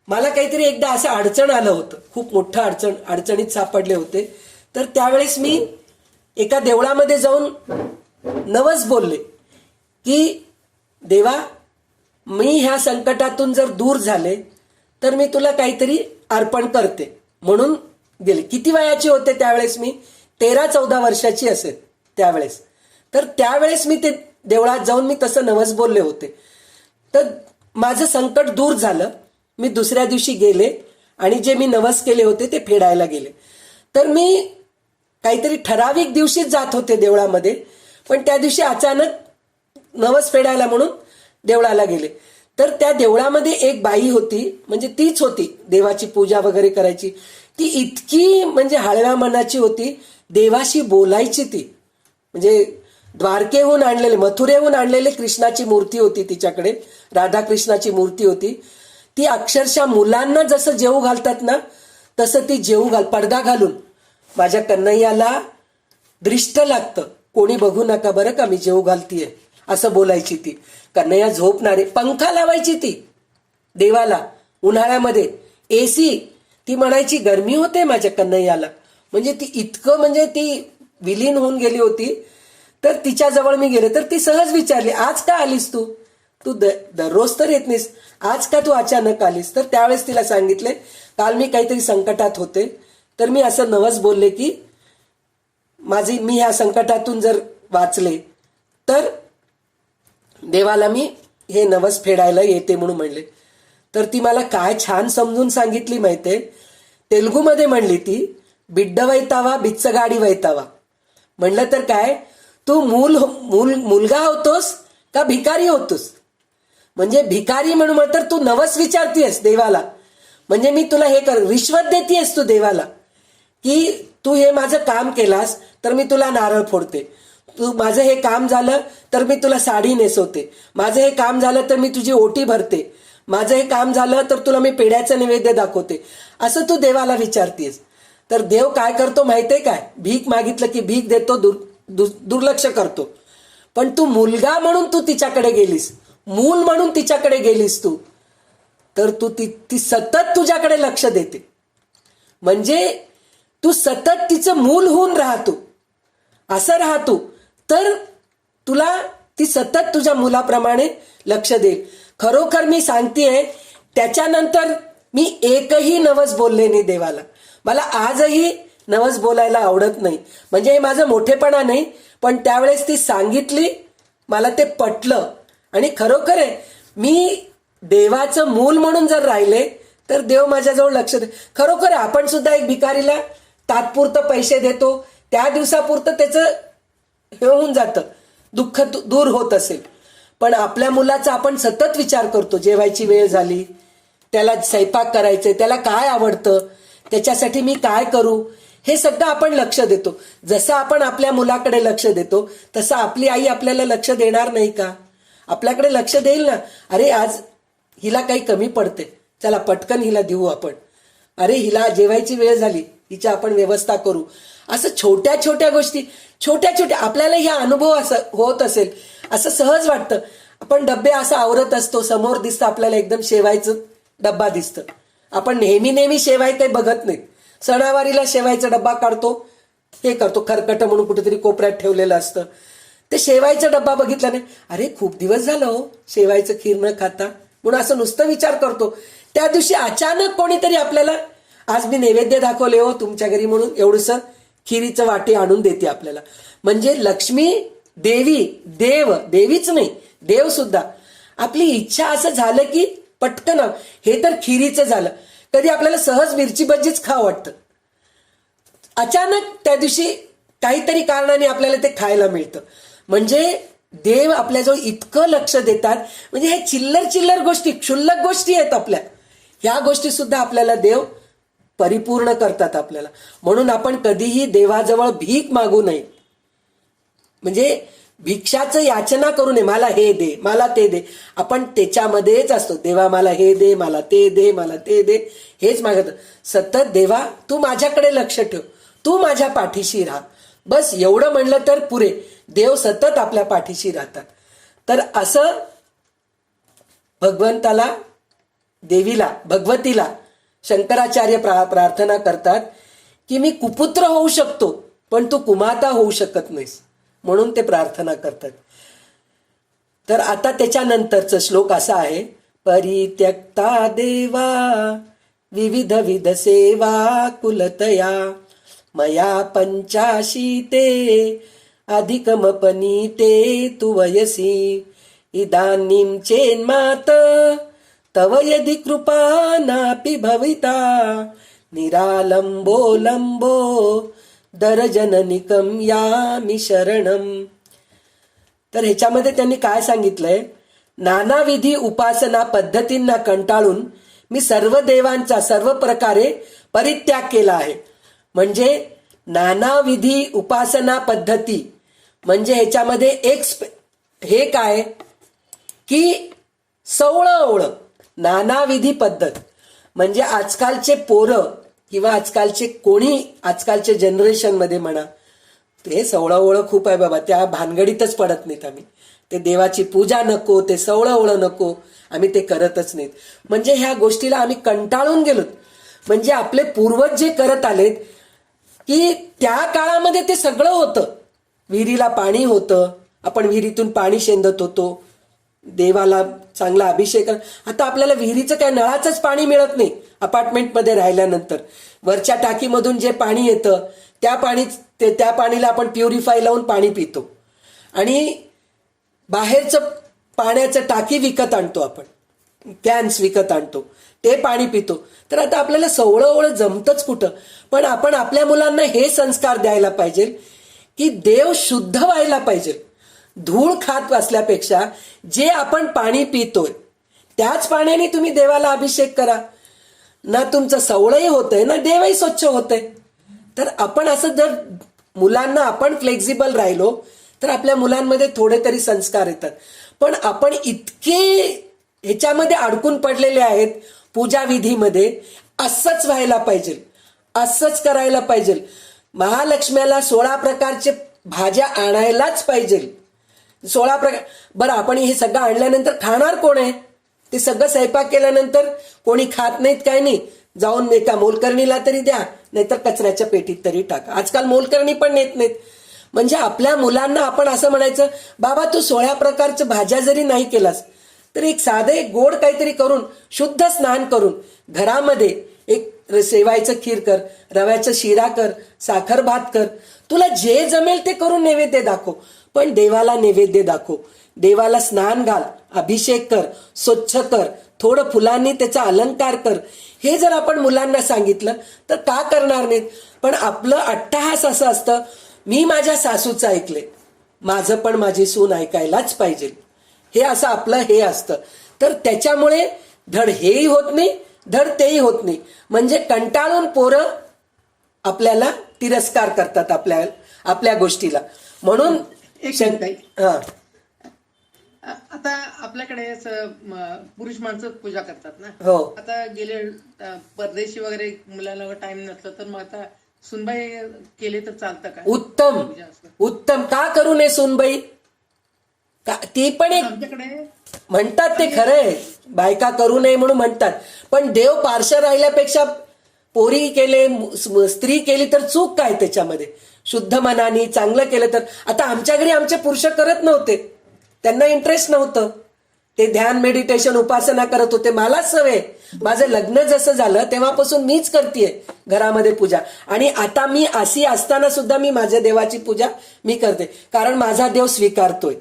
मला काहीतरी एकदा असं अडचण आलं होतं, खूप मोठं अडचणीत सापडले होते. तर त्यावेळेस मी एका देवळामध्ये जाऊन नवस बोलले की देवा, मी ह्या संकटातून जर दूर झाले तर मी तुला काहीतरी अर्पण करते म्हणून गेले. किती वयाची होते त्यावेळेस? मी 13-14 वर्षाची असेल त्यावेळेस. तर त्यावेळेस मी ते देवळात जाऊन मी तसं नवस बोलले होते. तर माझं संकट दूर झालं. मी दुसऱ्या दिवशी गेले आणि जे मी नवस केले होते ते फेडायला गेले. तर मी काहीतरी ठराविक दिवशीच जात होते देवळामध्ये, पण त्या दिवशी अचानक नवस फेडायला म्हणून देवळाला गेले. तर त्या देवळामध्ये एक बाई होती, म्हणजे तीच होती देवाची पूजा वगैरे करायची. ती इतकी म्हणजे हळव्या मनाची होती, देवाशी बोलायची ती. म्हणजे द्वारकेहून आणलेले, मथुरेहून आणलेले कृष्णाची मूर्ती होती तिच्याकडे, राधाकृष्णाची मूर्ती होती. ती अक्षरशः मुलांना जसं जेवू घालतात ना तसं ती पडदा घालून माझ्या कन्हैयाला दृष्ट लागतं, कोणी बघू नका बरं का मी जेवू घालतीये, असं बोलायची ती. कन्हैया झोपणारे, पंखा लावायची ती देवाला उन्हाळ्यामध्ये, एसी. ती म्हणायची गरमी होते माझ्या कन्हैयाला. म्हणजे ती इतकं, म्हणजे ती विलीन होऊन गेली होती. तर तिच्याजवळ मी गेले तर ती सहज विचारली, आज का आलीस तू? तू दररोज तर येत नाहीस, आज का तू अचानक आलीस? तर त्यावेळेस तिला सांगितले, काल मी काहीतरी संकटात होते, तर मी असं नवस बोलले की मी ह्या संकटातून जर वाचले तर देवाला मी हे नवस फेडायला येते म्हणून म्हणले. तर ती मला काय छान समजून सांगितली माहितीये. तेलुगूमध्ये म्हणली ती, बिड्ड वैतावा बिच्चगाडी वैतावा. म्हणलं तर काय, तू मुलगा होतोस का भिकारी होतोस? म्हणजे भिकारी म्हणून तर तू नवस विचारतीयस देवाला, म्हणजे मी तुला हे रिश्वत देतीयस तू देवाला की तू हे माझं काम केलास तर मी तुला नारळ फोडते, तू माझं हे काम झालं तर मी तुला साडी नेसवते, माझं हे काम झालं तर मी तुझी ओटी भरते, माझं हे काम झालं तर तुला मी पेढ्याचं नैवेद्य दाखवते, असं तू देवाला विचारतेस. तर देव काय करतो माहितीये काय? भीक मागितलं की भीक देतो, दुर्लक्ष करतो. पण तू मुलगा म्हणून तू तिच्याकडे गेलीस, मूल म्हणून तिच्याकडे गेलीस तू, तर तू ती सतत तुझ्याकडे लक्ष देते. म्हणजे तू सतत तिचं मूल होऊन राहतो, असं राहतो, तर तुला ती सतत तुझ्या मुलाप्रमाणे लक्ष देईल. खरोखर मी सांगतेय, त्याच्यानंतर मी एकही नवस बोलले नाही देवाला. मला आजही नवस बोलायला आवडत नाही. म्हणजे हे माझं मोठेपणा नाही, पण त्यावेळेस ती सांगितली, मला ते पटलं. आणि खरोखर आहे, मी देवाचं मूल म्हणून जर राहिले तर देव माझ्याजवळ लक्ष दे. खरोखर आपण सुद्धा एक भिकारीला तात्पुरतं पैसे देतो, त्या दिवसापुरतं त्याचं हे होऊन जातं, दुःख दूर होत असेल. पण आपल्या मुलाचा आपण सतत विचार करतो, जेवायची वेळ झाली, त्याला स्वयंपाक करायचंय, त्याला काय आवडतं, त्याच्यासाठी मी काय करू, हे सगळं आपण लक्ष देतो. जसं आपण आपल्या मुलाकडे लक्ष देतो तसं आपली आई आपल्याला लक्ष देणार नाही का? आपल्याकडे लक्ष देईल ना. अरे आज हिला काही कमी पडते, चला पटकन हिला देऊ आपण. अरे हिला जेवायची वेळ झाली, हिची आपण व्यवस्था करू. असं छोट्या छोट्या गोष्टी, छोट्या आपल्याला ह्या अनुभव असं होत असेल, असं सहज वाटतं. आपण डब्बे असं आवरत असतो, समोर दिसतं आपल्याला एकदम शेवायचं डब्बा दिसतं. आपण नेहमी शेवाय काही बघत नाही. सणावारीला शेवायचा डब्बा काढतो, हे करतो, खरकट म्हणून कुठेतरी कोपऱ्यात ठेवलेलं असतं. ते शेवायचा डब्बा बघितला नाही, अरे खूप दिवस झालं हो शेवायचं खीर न खाता, म्हणून असं नुसतं विचार करतो. त्या दिवशी अचानक कोणीतरी आपल्याला, आज मी नैवेद्य दाखवले हो तुमच्या घरी म्हणून एवढंसं खिरीचं वाटी आणून देते आपल्याला. म्हणजे लक्ष्मी देवी, देवीच नाही, देव सुद्धा. आपली इच्छा असं झालं की पटकन, हे तर खिरीचं झालं, कधी आपल्याला सहज मिरची भज्जीच खावं वाटतं, अचानक त्या दिवशी काहीतरी कारणाने आपल्याला ते खायला मिळतं. म्हणजे देव आपल्याजवळ इतकं लक्ष देतात. म्हणजे हे चिल्लर चिल्लर गोष्टी, क्षुल्लक गोष्टी आहेत आपल्या, ह्या गोष्टी सुद्धा आपल्याला देव परिपूर्ण करतात आपल्याला. म्हणून आपण कधीही देवाजवळ भीक मागू नये. म्हणजे भिक्षाचं याचना करू नये, मला हे दे, मला ते दे. आपण त्याच्यामध्येच असतो, देवा मला हे दे, मला ते दे, मला ते दे, हेच मागत सतत. देवा तू माझ्याकडे लक्ष ठेव, तू माझ्या पाठीशी राहा, बस एवढं म्हणलं तर पुरे. देव सतत आपल्या पाठीशी राहतात. तर असं भगवंताला, देवीला, भगवतीला शंकराचार्य प्रार्थना करतात की मी कुपुत्र होऊ शकतो पण तू कुमाता होऊ शकत नाहीस, म्हणून ते प्रार्थना करतात. तर आता त्याच्यानंतरचा श्लोक असा आहे, परित्यक्ता देवा विविध विध सेवा कुलतया मया पंचाशीते अधिकमपनीते तु वयसी इदानीं चेन्मात तव यदि कृपा नापि भविता निरालंबो लंबो दरजननिकम यामि शरणम. तर ह्याच्यामध्ये त्यांनी काय सांगितलंय, नानाविधी उपासना पद्धतींना कंटाळून मी सर्व देवांचा सर्व प्रकारे परित्याग केला आहे. म्हणजे नानाविधी उपासना पद्धती म्हणजे ह्याच्यामध्ये हे काय की सवळं नानाविधी पद्धत. म्हणजे आजकालचे पोरं किंवा आजकालचे कोणी, आजकालच्या जनरेशन मध्ये म्हणा, ते सवळं खूप आहे बाबा, त्या भानगडीतच पडत नाहीत. आम्ही ते देवाची पूजा नको, ते सवळं नको, आम्ही ते करतच नाहीत. म्हणजे ह्या गोष्टीला आम्ही कंटाळून गेलोत. म्हणजे आपले पूर्वज जे करत आलेत की त्या काळामध्ये ते सगळं होतं. विहिरीला पाणी होतं, आपण विहिरीतून पाणी शेंदत होतो, देवाला चांगला अभिषेक. आता आपल्याला विहिरीचं काय, नळाचंच पाणी मिळत नाही अपार्टमेंटमध्ये राहिल्यानंतर. वरच्या टाकीमधून जे पाणी येतं त्या पाणीला आपण प्युरिफाय लावून पाणी पितो आणि बाहेरचं पाण्याचं टाकी विकत आणतो, आपण कॅन्स विकत आणतो, ते पाणी पितो. तर आता आपल्याला सवळं जमतच कुठं. पण आपण आपल्या मुलांना हे संस्कार द्यायला पाहिजे की देव शुद्ध व्हायला पाहिजे. धूळ खात असल्यापेक्षा जे आपण पाणी पितोय त्याच पाण्याने तुम्ही देवाला अभिषेक करा ना. तुमचं सवळंही होतंय ना देवही स्वच्छ होतंय. तर आपण असं जर मुलांना आपण फ्लेक्झिबल राहिलो तर आपल्या मुलांमध्ये थोडे तरी संस्कार येतात. पण आपण इतके ह्याच्यामध्ये अडकून पडलेले आहेत पूजाविधीमध्ये. असंच व्हायला पाहिजे, असंच करायला पाहिजे. महालक्ष्म्याला 16 प्रकारचे भाज्या आणायलाच पाहिजे. 16 प्रकार. बरं, आपण हे सगळं आणल्यानंतर खाणार कोण आहे? ते सगळं स्वयंपाक केल्यानंतर कोणी खात नाहीत, काय नाही, जाऊन एका मोलकर्णीला तरी द्या, नाहीतर कचऱ्याच्या पेटीत तरी टाका. आजकाल मोलकर्णी पण नेत नाहीत. म्हणजे आपल्या मुलांना आपण असं म्हणायचं, बाबा तू 16 प्रकारच्या भाज्या जरी नाही केलास तर एक साधं एक गोड काहीतरी करून, शुद्ध स्नान करून घरामध्ये एक शेवायचं खीर कर, रव्याचं शिरा कर, साखर भात कर, तुला जे जमेल ते करून नैवेद्य दाखव. पण देवाला नैवेद्य दाखव, देवाला स्नान घाल, अभिषेक कर, स्वच्छ कर, थोडं फुलांनी त्याचा अलंकार कर. हे जर आपण मुलांना सांगितलं तर का करणार नाहीत. पण आपलं अट्टहास असं असतं, मी माझ्या सासूचं ऐकले, माझं पण माझी सून ऐकायलाच पाहिजे, हे असं आपलं हे असतं. तर त्याच्यामुळे धड हेही होत नाही, धड तेही होत नाही. म्हणजे कंटाळून पोरं आपल्याला तिरस्कार करतात आपल्या गोष्टीला. म्हणून हा, आता आपल्याकडे पुरुष माणसं पूजा करतात ना. हो. आता गेले परदेशी वगैरे मुलांना टाइम नसलं तर मग आता सुनबाई केले तर चालतं का? उत्तम उत्तम. का करू नये सुनबाई? ती पण एक आमच्याकडे म्हणतात, ते खरंय, बायका करू नये म्हणून म्हणतात. पण देव पार्श्व राहिल्यापेक्षा पोरी केले, स्त्री केली तर चूक काय त्याच्यामध्ये? शुद्ध मनाने चांगलं केलं तर. आता आमच्या घरी आमचे पुरुष करत नव्हते, त्यांना इंटरेस्ट नव्हतं, ते ध्यान मेडिटेशन उपासना करत होते. मलाच सवय, माझं लग्न जसं झालं तेव्हापासून मीच करतेय घरामध्ये पूजा. आणि आता मी अशी असताना सुद्धा मी माझ्या देवाची पूजा मी करते, कारण माझा देव स्वीकारतोय.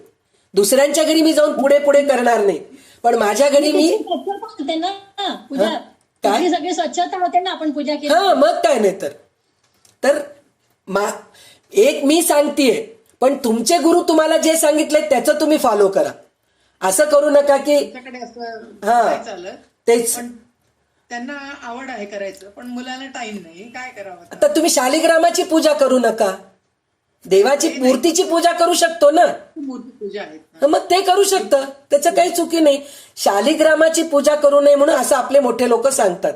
दुसऱ्यांच्या घरी मी जाऊन पुढे पुढे करणार नाही, पण माझ्या घरी मी काय सगळी स्वच्छता होते ना, आपण पूजा केली. हा, मग काय नाही तर एक मी सांगतेय, पण तुमचे गुरु तुम्हाला जे सांगितले त्याचं तुम्ही फॉलो करा. असं करू नका की तुमच्याकडे असं हा. नाही चालत. तेच. पण त्यांना आवड आहे करायचं, पण मुलाला टाइम नाही. काय करावं आता? आता तुम्ही शालिग्रामाची पूजा करू नका, देवाची मूर्तीची पूजा करू शकतो ना. मूर्ती पूजा आहेत ना. तर मग ते करू शकतं, त्याचं काही चुकी नाही. शालिग्रामाची पूजा करू नये म्हणून असं आपले मोठे लोक सांगतात.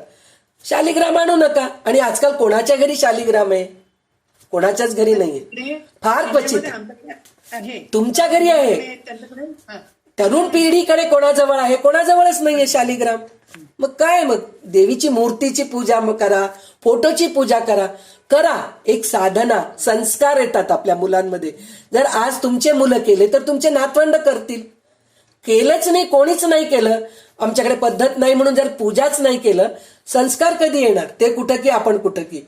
शालिग्राम आणू नका. आणि आजकाल कोणाच्या घरी शालिग्राम आहे? कोणाच्याच घरी नाहीये, इकडे फार क्वचित. आमच्याकडे आहे. तुमच्या घरी आहे, इकडे त्यांच्याकडे हा. तरुण पिढीकडे कोणाजवळ आहे? कोणाजवळच नाहीये शालिग्राम. मग काय, मग देवीची मूर्तीची पूजा करा, फोटोची पूजा करा. करा, एक साधना, संस्कार येतात आपल्या मुलांमध्ये. जर आज तुमचे मुलं केले तर तुमचे नातवंड करतील. केलंच नाही, कोणीच नाही केलं, आमच्याकडे पद्धत नाही म्हणून जर पूजाच नाही केलं, संस्कार कधी येणार? ते कुठं की आपण कुठं की.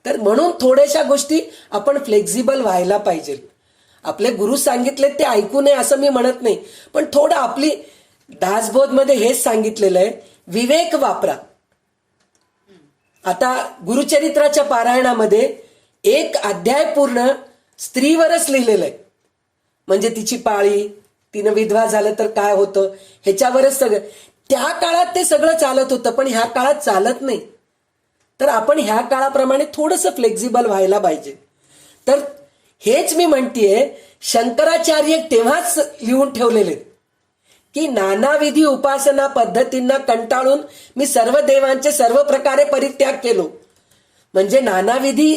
तर म्हणून थोड्याशा गोष्टी आपण फ्लेक्झिबल व्हायला पाहिजे. आपले गुरु सांगितले ते ऐकू नये असं मी म्हणत नाही, पण थोडं आपली दासबोधमध्ये हेच सांगितलेलं आहे, विवेक वापरा. आता गुरुचरित्राच्या पारायणामध्ये एक अध्याय पूर्ण स्त्रीवरच लिहिलेलं आहे. म्हणजे तिची पाळी, तिनं विधवा झालं तर काय होतं, ह्याच्यावरच सगळं. त्या काळात ते सगळं चालत होतं, पण ह्या काळात चालत नाही. तर आपण ह्या काळाप्रमाणे थोडंसं फ्लेक्झिबल व्हायला पाहिजे. तर हेच मी म्हणतेय, शंकराचार्य तेव्हाच लिहून ठेवलेले की नानाविधी उपासना पद्धतींना कंटाळून मी सर्व देवांचे सर्व प्रकारे परित्याग केलो. म्हणजे नानाविधी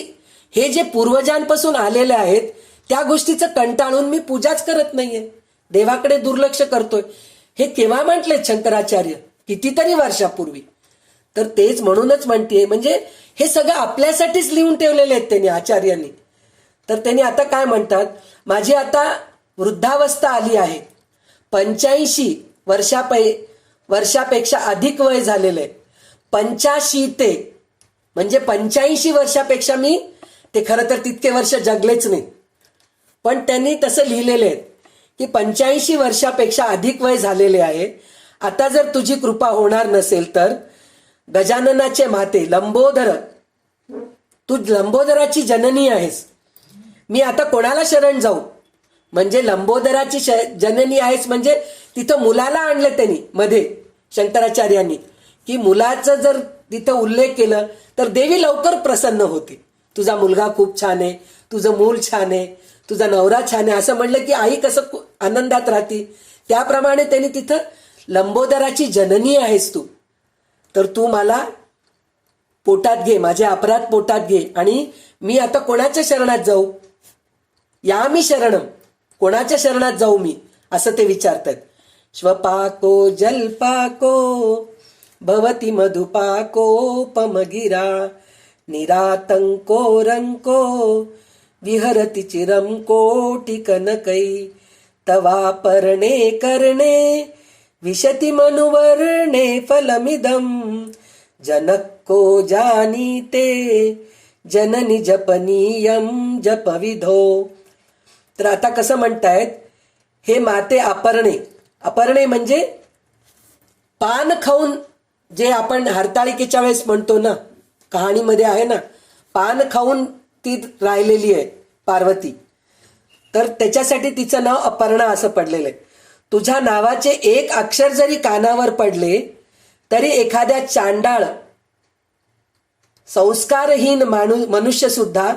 हे जे पूर्वजांपासून आलेले आहेत त्या गोष्टीचं कंटाळून मी पूजाच करत नाहीये, देवाकडे दुर्लक्ष करतोय. हे केव्हा म्हटले शंकराचार्य? कितीतरी वर्षापूर्वी. तर तेच म्हणूनच म्हणतेय, म्हणजे हे सगळं आपल्यासाठीच लिहून ठेवलेले आहेत त्यांनी, आचार्यांनी. तर त्यांनी आता काय म्हणतात, माझी आता वृद्धावस्था आली आहे, 85 वर्षापेक्षा अधिक वय झालेलं आहे. 85 ते म्हणजे 85 वर्षापेक्षा मी, ते खरं तर तितके वर्ष जगलेच नाही, पण त्यांनी तसं लिहिलेले आहे की 85 वर्षापेक्षा अधिक वय झालेले आहे. आता जर तुझी कृपा होणार नसेल तर गजाननाचे माते लंबोदर, तू लंबोदराची जननी आहेस, मी आता कोणाला शरण जाऊ? म्हणजे लंबोदराची जननी आहेस म्हणजे तिथं मुलाला आणलं त्यांनी मध्ये शंकराचार्यांनी, की मुलाचं जर तिथं उल्लेख केलं तर देवी लवकर प्रसन्न होती. तुझा मुलगा खूप छान आहे, तुझं मूल छान आहे, तुझा नवरा छान आहे असं म्हणलं की आई कसं आनंदात राहती. त्याप्रमाणे त्यांनी तिथं लंबोदराची जननी आहेस तू, तर तू मला पोटात घे, माझे अपराध पोटात घे. आणि मी आता कोणाच्या शरणात जाऊ? या मी शरणम, कोणाच्या शरणात जाऊ मी, असं ते विचारतात. श्वपाको जलपाको भवती मधुपाकोपमगिरा निरातंको रंको विहरति चिरम कोटि कनकै तवा पर्णे कर्णे विशति मनुवर्णे फलमिदं जनक्को जानीते जननी जपनीयम जपविधो. तर आता कसं म्हणतायत, हे माते अपर्णे, अपर्णे म्हणजे पान खाऊन, जे आपण हरताळिकेच्या वेळेस म्हणतो ना, कहाणीमध्ये आहे ना, पान खाऊन ती राहिलेली आहे पार्वती, तर त्याच्यासाठी तिचं नाव अपर्णा असं पडलेलं आहे. तुझ्या नावाचे एक अक्षर जरी कानावर पडले तरी एखाद्या चांडाळ संस्कारहीन मनुष्य सुद्धा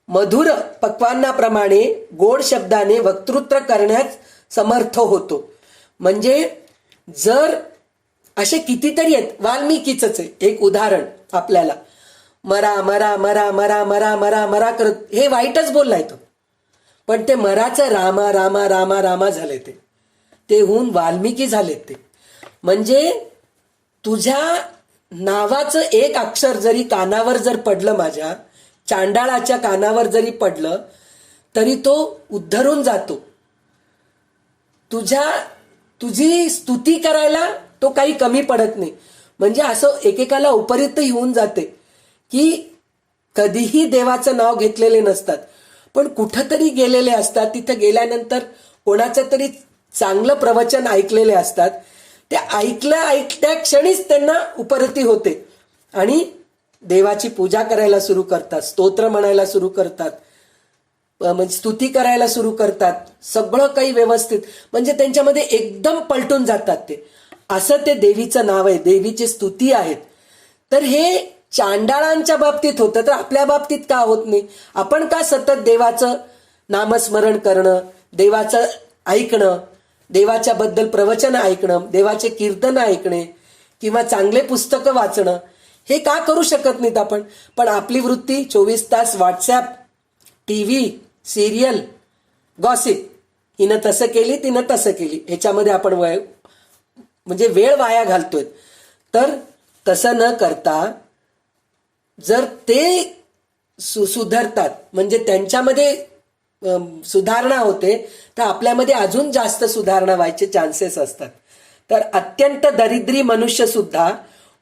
मधुर पक्वांनाप्रमाणे गोड शब्दाने वक्तृत्व करण्यास समर्थ होतो. म्हणजे जर असे कितीतरी आहेत, वाल्मिकीच आहे एक उदाहरण आपल्याला, मरा मरा मरा मरा मरा मरा मरा करत, हे वाईटच बोललाय तो, पण ते मराचं रामा रामा रामा रामा झाले, ते होऊन वाल्मिकी झाले ते. म्हणजे तुझ्या नावाचं एक अक्षर जरी कानावर जर पडलं, माझ्या चांडाळाच्या कानावर जरी पडलं तरी तो उद्धरून जातो. तुझी स्तुती करायला तो काही कमी पडत नाही. म्हणजे असं एकेकाला उपरित येऊन जाते की कधीही देवाचं नाव घेतलेले नसतात, पण कुठंतरी गेलेले असतात, तिथं गेल्यानंतर कोणाचं तरी चांगलं प्रवचन ऐकलेले असतात, ते ऐकल्या क्षणीच त्यांना उपरती होते आणि देवाची पूजा करायला सुरू करतात, स्तोत्र म्हणायला सुरू करतात. म्हणजे स्तुती करायला सुरू करतात, सगळं काही व्यवस्थित, म्हणजे त्यांच्यामध्ये एकदम पलटून जातात ते. असं ते देवीचं नाव आहे, देवीची स्तुती आहेत. तर हे चांडाळांच्या बाबतीत होतं, तर आपल्या बाबतीत का होत नाही? आपण का सतत देवाचं नामस्मरण करणं, देवाचं ऐकणं, देवाच्या बद्दल प्रवचन ऐकणं, देवाचे कीर्तन ऐकणे किंवा चांगले पुस्तकं वाचणं हे का करू शकत नाहीत आपण? पण आपली वृत्ती 24 तास व्हॉट्सॲप, टीव्ही, सिरियल, गॉसिप, हिनं तसं केली, तिनं तसं केली, ह्याच्यामध्ये आपण म्हणजे वेळ वाया घालतोय. तर तसं न करता जर ते सुधारतात, म्हणजे त्यांच्यामध्ये सुधारणा होते, तर आपल्यामध्ये अजून जास्त सुधारणा व्हायचे चान्सेस असतात. तर अत्यंत दरिद्री मनुष्य सुद्धा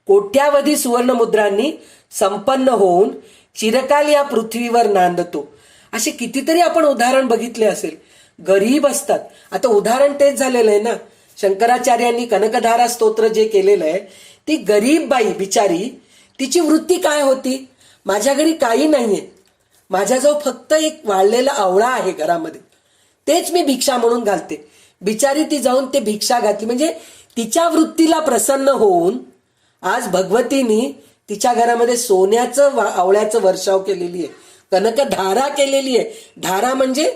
कोट्यावधी सुवर्णमुद्रांनी संपन्न होऊन चिरकाल या पृथ्वीवर नांदतो. असे कितीतरी आपण उदाहरण बघितले असेल. गरीब असतात. आता उदाहरण तेच झालेलं आहे ना, शंकराचार्यांनी कनकधारा स्तोत्र जे केलेलं आहे, ती गरीब बाई बिचारी, तिची वृत्ती काय होती? माझ्या घरी काही नाहीये, माझ्याजवळ फक्त एक वाळलेला आवळा आहे घरामध्ये, तेच मी भिक्षा म्हणून घालते. बिचारी ती जाऊन ते भिक्षा घातली, म्हणजे तिच्या वृत्तीला प्रसन्न होऊन आज भगवतीनी तिच्या घरामध्ये सोन्याचं आवळ्याचं वर्षाव केलेली आहे, कनकधारा केलेली आहे. धारा म्हणजे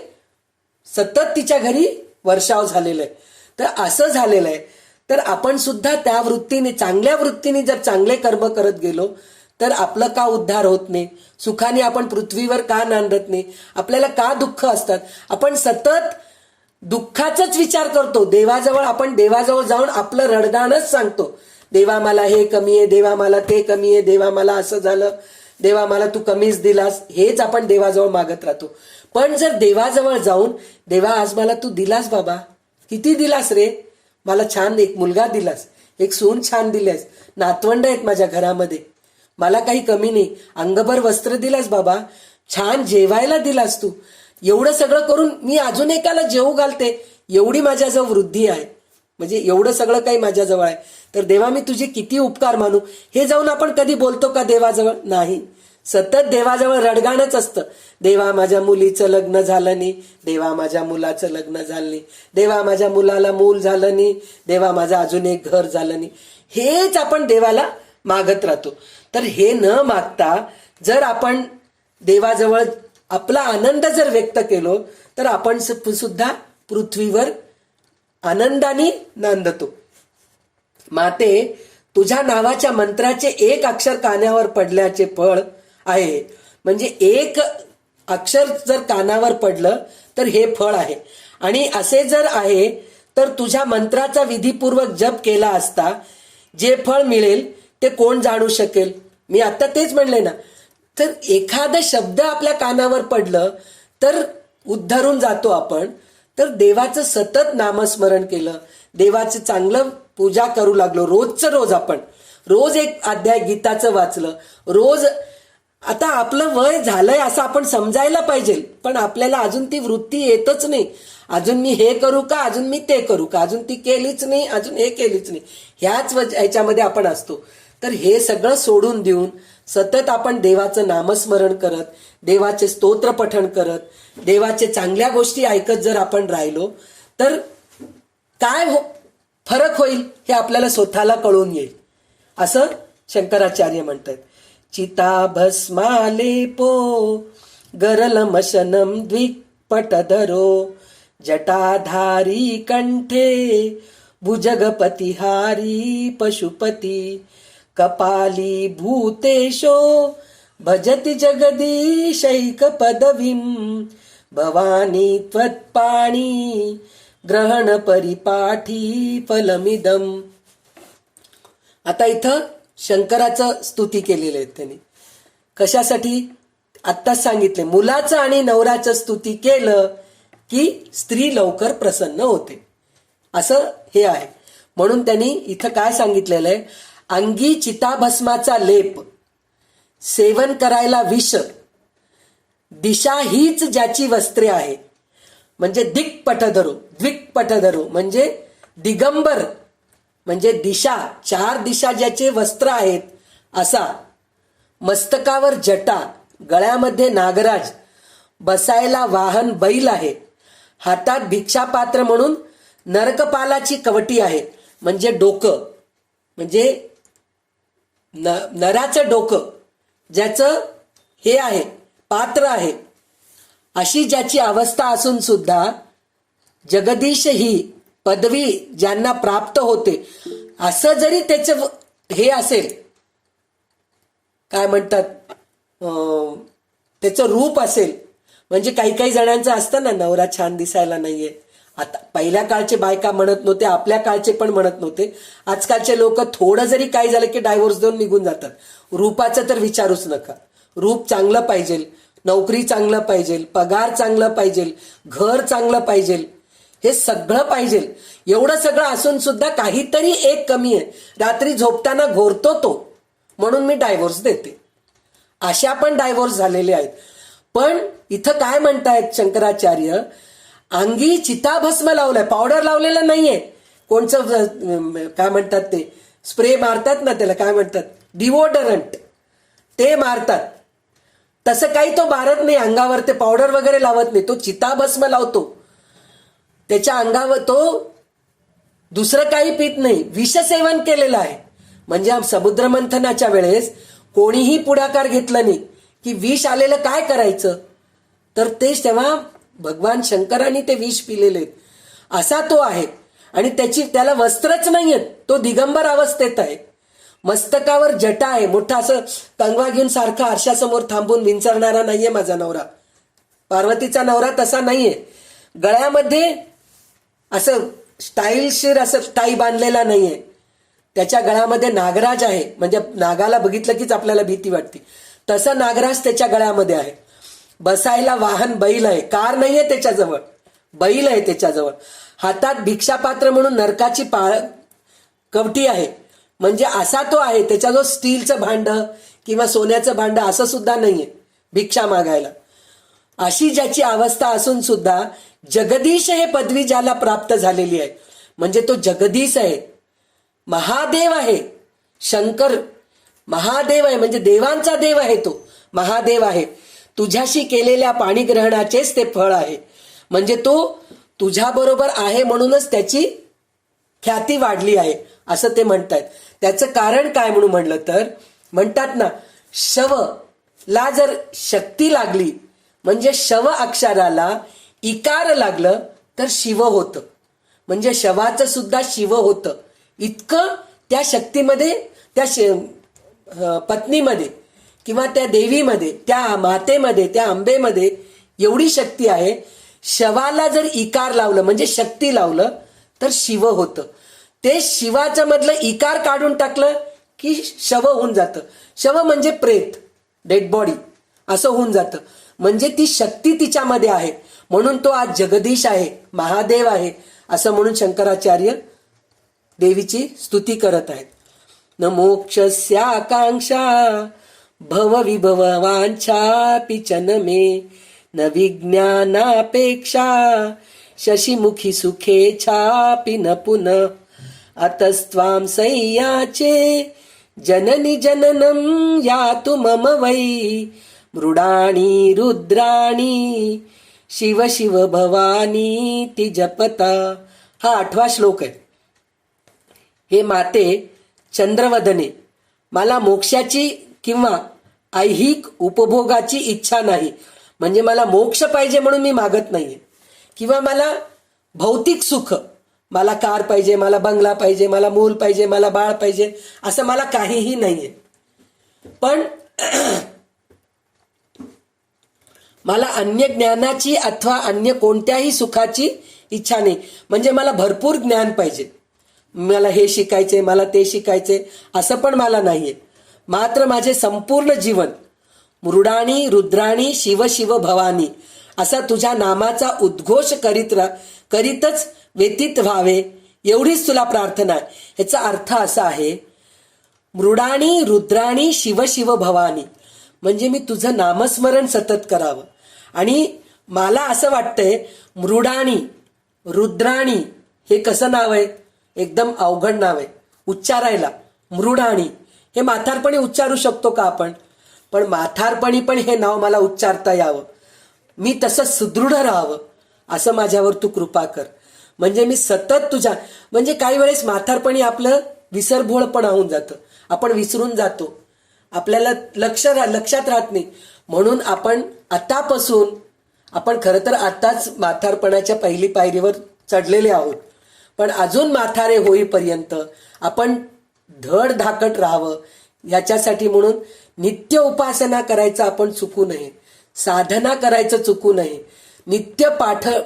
सतत तिच्या घरी वर्षाव झालेलं आहे. तर असं झालेलं आहे. तर आपण सुद्धा त्या वृत्तीने, चांगल्या वृत्तीने जर चांगले कर्म करत गेलो तर आपलं का उद्धार होत नाही? सुखाने आपण पृथ्वीवर का नांदत नाही? आपल्याला का दुःख असतात? आपण सतत दुःखाचाच विचार करतो. देवाजवळ, आपण देवाजवळ जाऊन आपलं रडगाणच सांगतो, देवा मला हे कमी आहे, देवा मला ते कमी आहे, देवा मला असं झालं, देवा मला तू कमीच दिलास, हेच आपण देवाजवळ मागत राहतो. पण जर देवाजवळ जाऊन, देवा आज मला तू दिलास बाबा, किती दिलास रे, मला छान एक मुलगा दिलास, एक सून छान दिल्यास, नातवंड आहेत माझ्या घरामध्ये, मला काही कमी नाही, अंगभर वस्त्र दिलास बाबा, छान जेवायला दिलास तू, एवढं सगळं करून मी अजून एकाला जेवू घालते, एवढी माझ्याजवळ वृद्धी आहे, म्हणजे एवढं सगळं काही माझ्याजवळ आहे, तर देवा मी तुझे किती उपकार मानू? हे जाऊन आपण कधी बोलतो का देवाजवळ? नाही. सतत देवाजवळ रडगाणच असतं. देवा माझ्या मुलीचं लग्न झालं नाही, देवा माझ्या मुलाचं लग्न झालं नाही, देवा माझ्या मुलाला मूल झालं नाही, देवा माझं अजून एक घर झालं नाही, हेच आपण देवाला मागत राहतो. तर हे न मागता जर आपण देवाजवळ आपला आनंद जर व्यक्त केलो तर आपण सुद्धा पृथ्वीवर आनंदाने नांदतो. माते, तुझ्या नावाच्या मंत्राचे एक अक्षर कानावर पडल्याचे फळ आहे. म्हणजे एक अक्षर जर कानावर पडलं तर हे फळ आहे. आणि असे जर आहे तर तुझ्या मंत्राचा विधीपूर्वक जप केला असता जे फळ मिळेल ते कोण जाणू शकेल? मी आता तेच म्हणले ना. तर एखादा शब्द आपल्या कानावर पडलं तर उद्धरून जातो आपण. तर देवाचं सतत नामस्मरण केलं, देवाचं चांगलं पूजा करू लागलो, रोजचं रोज आपण रोज एक अध्याय गीताचं वाचलं, रोज. आता आपलं वय झालंय असं आपण समजायला पाहिजे, पण आपल्याला अजून ती वृत्ती येतच नाही. अजून मी हे करू का, अजून मी ते करू का, अजून ती केलीच नाही, अजून हे केलीच नाही, ह्याच ह्याच्यामध्ये आपण असतो. तर हे सगळं सोडून देऊन सतत आपण देवाचं नामस्मरण करत, देवाचे स्तोत्र पठण करत, देवाचे चांगल्या गोष्टी ऐकत जर आपण राहिलो तर काय फरक होईल हे आपल्याला स्वतःला कळून येईल, असं शंकराचार्य म्हणतात. चिता भस्मालेपो गरलमशनम द्विपटधरो जटाधारी कंठे भुजगपतिहारी पशुपती कपाली भूतेशो भजति जगदीशैक पदवीं भवानी त्वत्पाणी ग्रहण परिपाठी फलमिदम. आता इथं शंकराचं स्तुती केलेलं आहे त्यांनी. कशासाठी? आत्ताच सांगितले, मुलाचं आणि नवऱ्याचं स्तुती केलं की स्त्री लवकर प्रसन्न होते, असं हे आहे. म्हणून त्यांनी इथं काय सांगितलेलं आहे, अंगी चिताभस्माचा लेप, सेवन करायला विष, दिशा हीच ज्याची वस्त्रे आहे, म्हणजे द्विकपटधरो म्हणजे दिगंबर, म्हणजे दिशा, चार दिशा ज्याचे वस्त्र आहेत असा, मस्तकावर जटा, गळ्यामध्ये नागराज, बसायला वाहन बैल आहे, हातात भिक्षापात्र म्हणून नरकपालाची कवटी आहे. म्हणजे डोकं, म्हणजे नराचं डोकं ज्याचं हे आहे, पात्र आहे, अशी ज्याची अवस्था असून सुद्धा जगदीश ही पदवी ज्यांना प्राप्त होते, असं जरी त्याचं हे असेल, काय म्हणतात, त्याचं रूप असेल. म्हणजे काही काही जणांचं असतं ना, नवरा छान दिसायला नाहीये. आता पहिल्या काळचे बायका म्हणत नव्हते, आपल्या काळचे पण म्हणत नव्हते. आजकालचे लोक थोडं जरी काही झालं की डायव्होर्स देऊन निघून जातात. रूपाचं तर विचारूच नका. रूप चांगलं पाहिजे, नोकरी चांगलं पाहिजे, पगार चांगलं पाहिजे, घर चांगलं पाहिजे, हे सगळं पाहिजे. एवढं सगळं असून सुद्धा काहीतरी एक कमी आहे. रात्री झोपताना घोरतो तो, म्हणून मी डायव्होर्स देते. अशा पण डायव्होर्स झालेले आहेत. पण इथं काय म्हणतायत शंकराचार्य, अंगी चिताभस्म लावलंय, पावडर लावलेलं नाहीये. कोणचं काय म्हणतात ते स्प्रे मारतात ना, त्याला काय म्हणतात, डिओडरंट, ते मारतात. तसं काही तो मारत नाही अंगावर, ते पावडर वगैरे लावत नाही. तो चिताभस्म लावतो. त्याच्या अंगावर तो दुसरं काही पित नाही, विषसेवन केलेलं आहे. म्हणजे समुद्रमंथनाच्या वेळेस कोणीही पुढाकार घेतला नाही की विष आलेलं काय करायचं, तर तेच तेव्हा भगवान शंकरांनी ते विष पिलेले, असा तो आहे. आणि त्याला वस्त्रच नाहीयेत, तो दिगंबर अवस्थेत आहे. मस्तकावर जटा आहे, मोठा असं कंगवा घेऊन सारखा आरशासमोर थांबून विंचरणारा नाहीये माझा नवरा. पार्वतीचा नवरा तसा नाहीये. गळ्यामध्ये असं स्टाईलशीर असं टाई बांधलेला नाहीये. त्याच्या गळ्यामध्ये नागराज आहे, म्हणजे नागाला बघितलं कीच आपल्याला भीती वाटते, तसा नागराज त्याच्या गळ्यामध्ये आहे. बसायला वाहन बैल आहे, कार नाहीये त्याच्याजवळ, बैल आहे त्याच्याजवळ. हातात भिक्षापात्र म्हणून नरकाची कवटी आहे. म्हणजे असा तो आहे. त्याच्याजवळ स्टीलचं भांड किंवा सोन्याचं भांड असं सुद्धा नाहीये भिक्षा मागायला. अशी ज्याची अवस्था असून सुद्धा जगदीश हे पदवी ज्याला प्राप्त झालेली आहे, म्हणजे तो जगदीश आहे, महादेव आहे. शंकर महादेव आहे, म्हणजे देवांचा देव आहे, तो महादेव आहे. तुझ्याशी केलेल्या पाणीग्रहणाचेच ते फळ आहे. म्हणजे तो तुझ्याबरोबर आहे म्हणूनच त्याची ख्याती वाढली आहे, असं ते म्हणतात. त्याचं कारण काय म्हणून म्हणलं तर म्हणतात ना, शव ला जर शक्ती लागली, म्हणजे शव अक्षराला इकार लागलं तर शिव होतं. म्हणजे शवाचं सुद्धा शिव होतं. इतकं त्या शक्तीमध्ये, त्या पत्नीमध्ये किंवा त्या देवीमध्ये, त्या मातेमध्ये, त्या अंबेमध्ये एवढी शक्ती आहे. शवाला जर इकार लावलं म्हणजे शक्ती लावलं तर शिव होतं. ते शिवाचं मधलं इकार काढून टाकलं की शव होऊन जातं. शव म्हणजे प्रेत, डेड बॉडी असं होऊन जातं. म्हणजे ती शक्ती तिच्यामध्ये आहे, म्हणून तो आज जगदीश आहे, महादेव आहे, असं म्हणून शंकराचार्य देवीची स्तुती करत आहेत. न मोक्षस्याकांक्षा भव विभव वांछापि च न मे, न विज्ञानापेक्षा शशिमुखी सुखे छापि न पुनः, अतस्त्वां सय्याचे जननी जननं यातु मम वै, मृडाणी रुद्राणी शिव शिव भवानी ती जपता. हा 8वा श्लोक आहे. हे माते चंद्रवदने, मला मोक्षाची किंवा ऐहिक उपभोगाची इच्छा नाही. म्हणजे मला मोक्ष पाहिजे म्हणून मी मागत नाहीये, किंवा मला भौतिक सुख, मला कार पाहिजे, मला बंगला पाहिजे, मला मूल पाहिजे, मला बाळ पाहिजे, असं मला काहीही नाहीये. पण मला अन्य ज्ञानाची अथवा अन्य कोणत्याही सुखाची इच्छा नाही. म्हणजे मला भरपूर ज्ञान पाहिजे, मला हे शिकायचे, मला ते शिकायचे, असं पण मला नाहीये. मात्र माझे संपूर्ण जीवन मृडाणी रुद्राणी शिव शिव भवानी असा तुझ्या नामाचा उद्घोष करीतच व्यतीत व्हावे, एवढीच तुला प्रार्थना आहे. ह्याचा अर्थ असा आहे, मृडाणी रुद्राणी शिव शिव भवानी म्हणजे मी तुझं नामस्मरण सतत करावं. आणि मला असं वाटतंय मृडाणी रुद्राणी हे कसं नाव आहे, एकदम अवघड नाव आहे उच्चारायला. मृडाणी हे म्हातारपणी उच्चारू शकतो का आपण, पण म्हातारपणी पण हे नाव मला उच्चारता यावं. मी तसं सुदृढ राहावं असं माझ्यावर तू कृपा कर. म्हणजे मी सतत तुझ्या, म्हणजे काही वेळेस म्हातारपणी आपलं विसरभोळपणा होऊन जातं, आपण विसरून जातो, आपल्याला लक्षात राहत नाही. म्हणून आपण आतापासून, आपण खरं तर आताच म्हातारपणाच्या पहिली पायरीवर चढलेले आहोत, पण अजून म्हातारे होईपर्यंत आपण धड धाकट राहावं याच्यासाठी म्हणून नित्य उपासना करायचं आपण चुकू नये, साधना करायचं चुकू नये, नित्य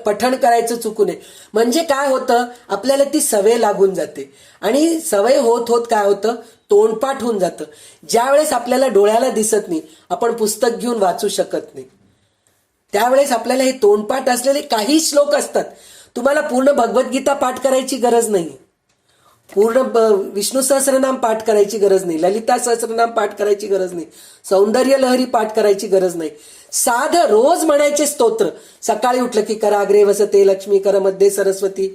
पठण करायचं चुकू नये. म्हणजे काय होतं, आपल्याला ती सवय लागून जाते आणि सवय होत होत काय होतं, तोंडपाठ होऊन जातं. ज्यावेळेस आपल्याला डोळ्याला दिसत नाही, आपण पुस्तक घेऊन वाचू शकत नाही, त्यावेळेस आपल्याला हे तोंडपाठ असलेले काही श्लोक असतात. तुम्हाला पूर्ण भगवद्गीता पाठ करायची गरज नाही, पूर्ण विष्णू सहस्रनाम पाठ करायची गरज नाही, ललिता सहस्रनाम पाठ करायची गरज नाही, सौंदर्य लहरी पाठ करायची गरज नाही. साधं रोज म्हणायचे स्तोत्र, सकाळी उठलं की कराग्रे वसते लक्ष्मी, कर मध्ये सरस्वती,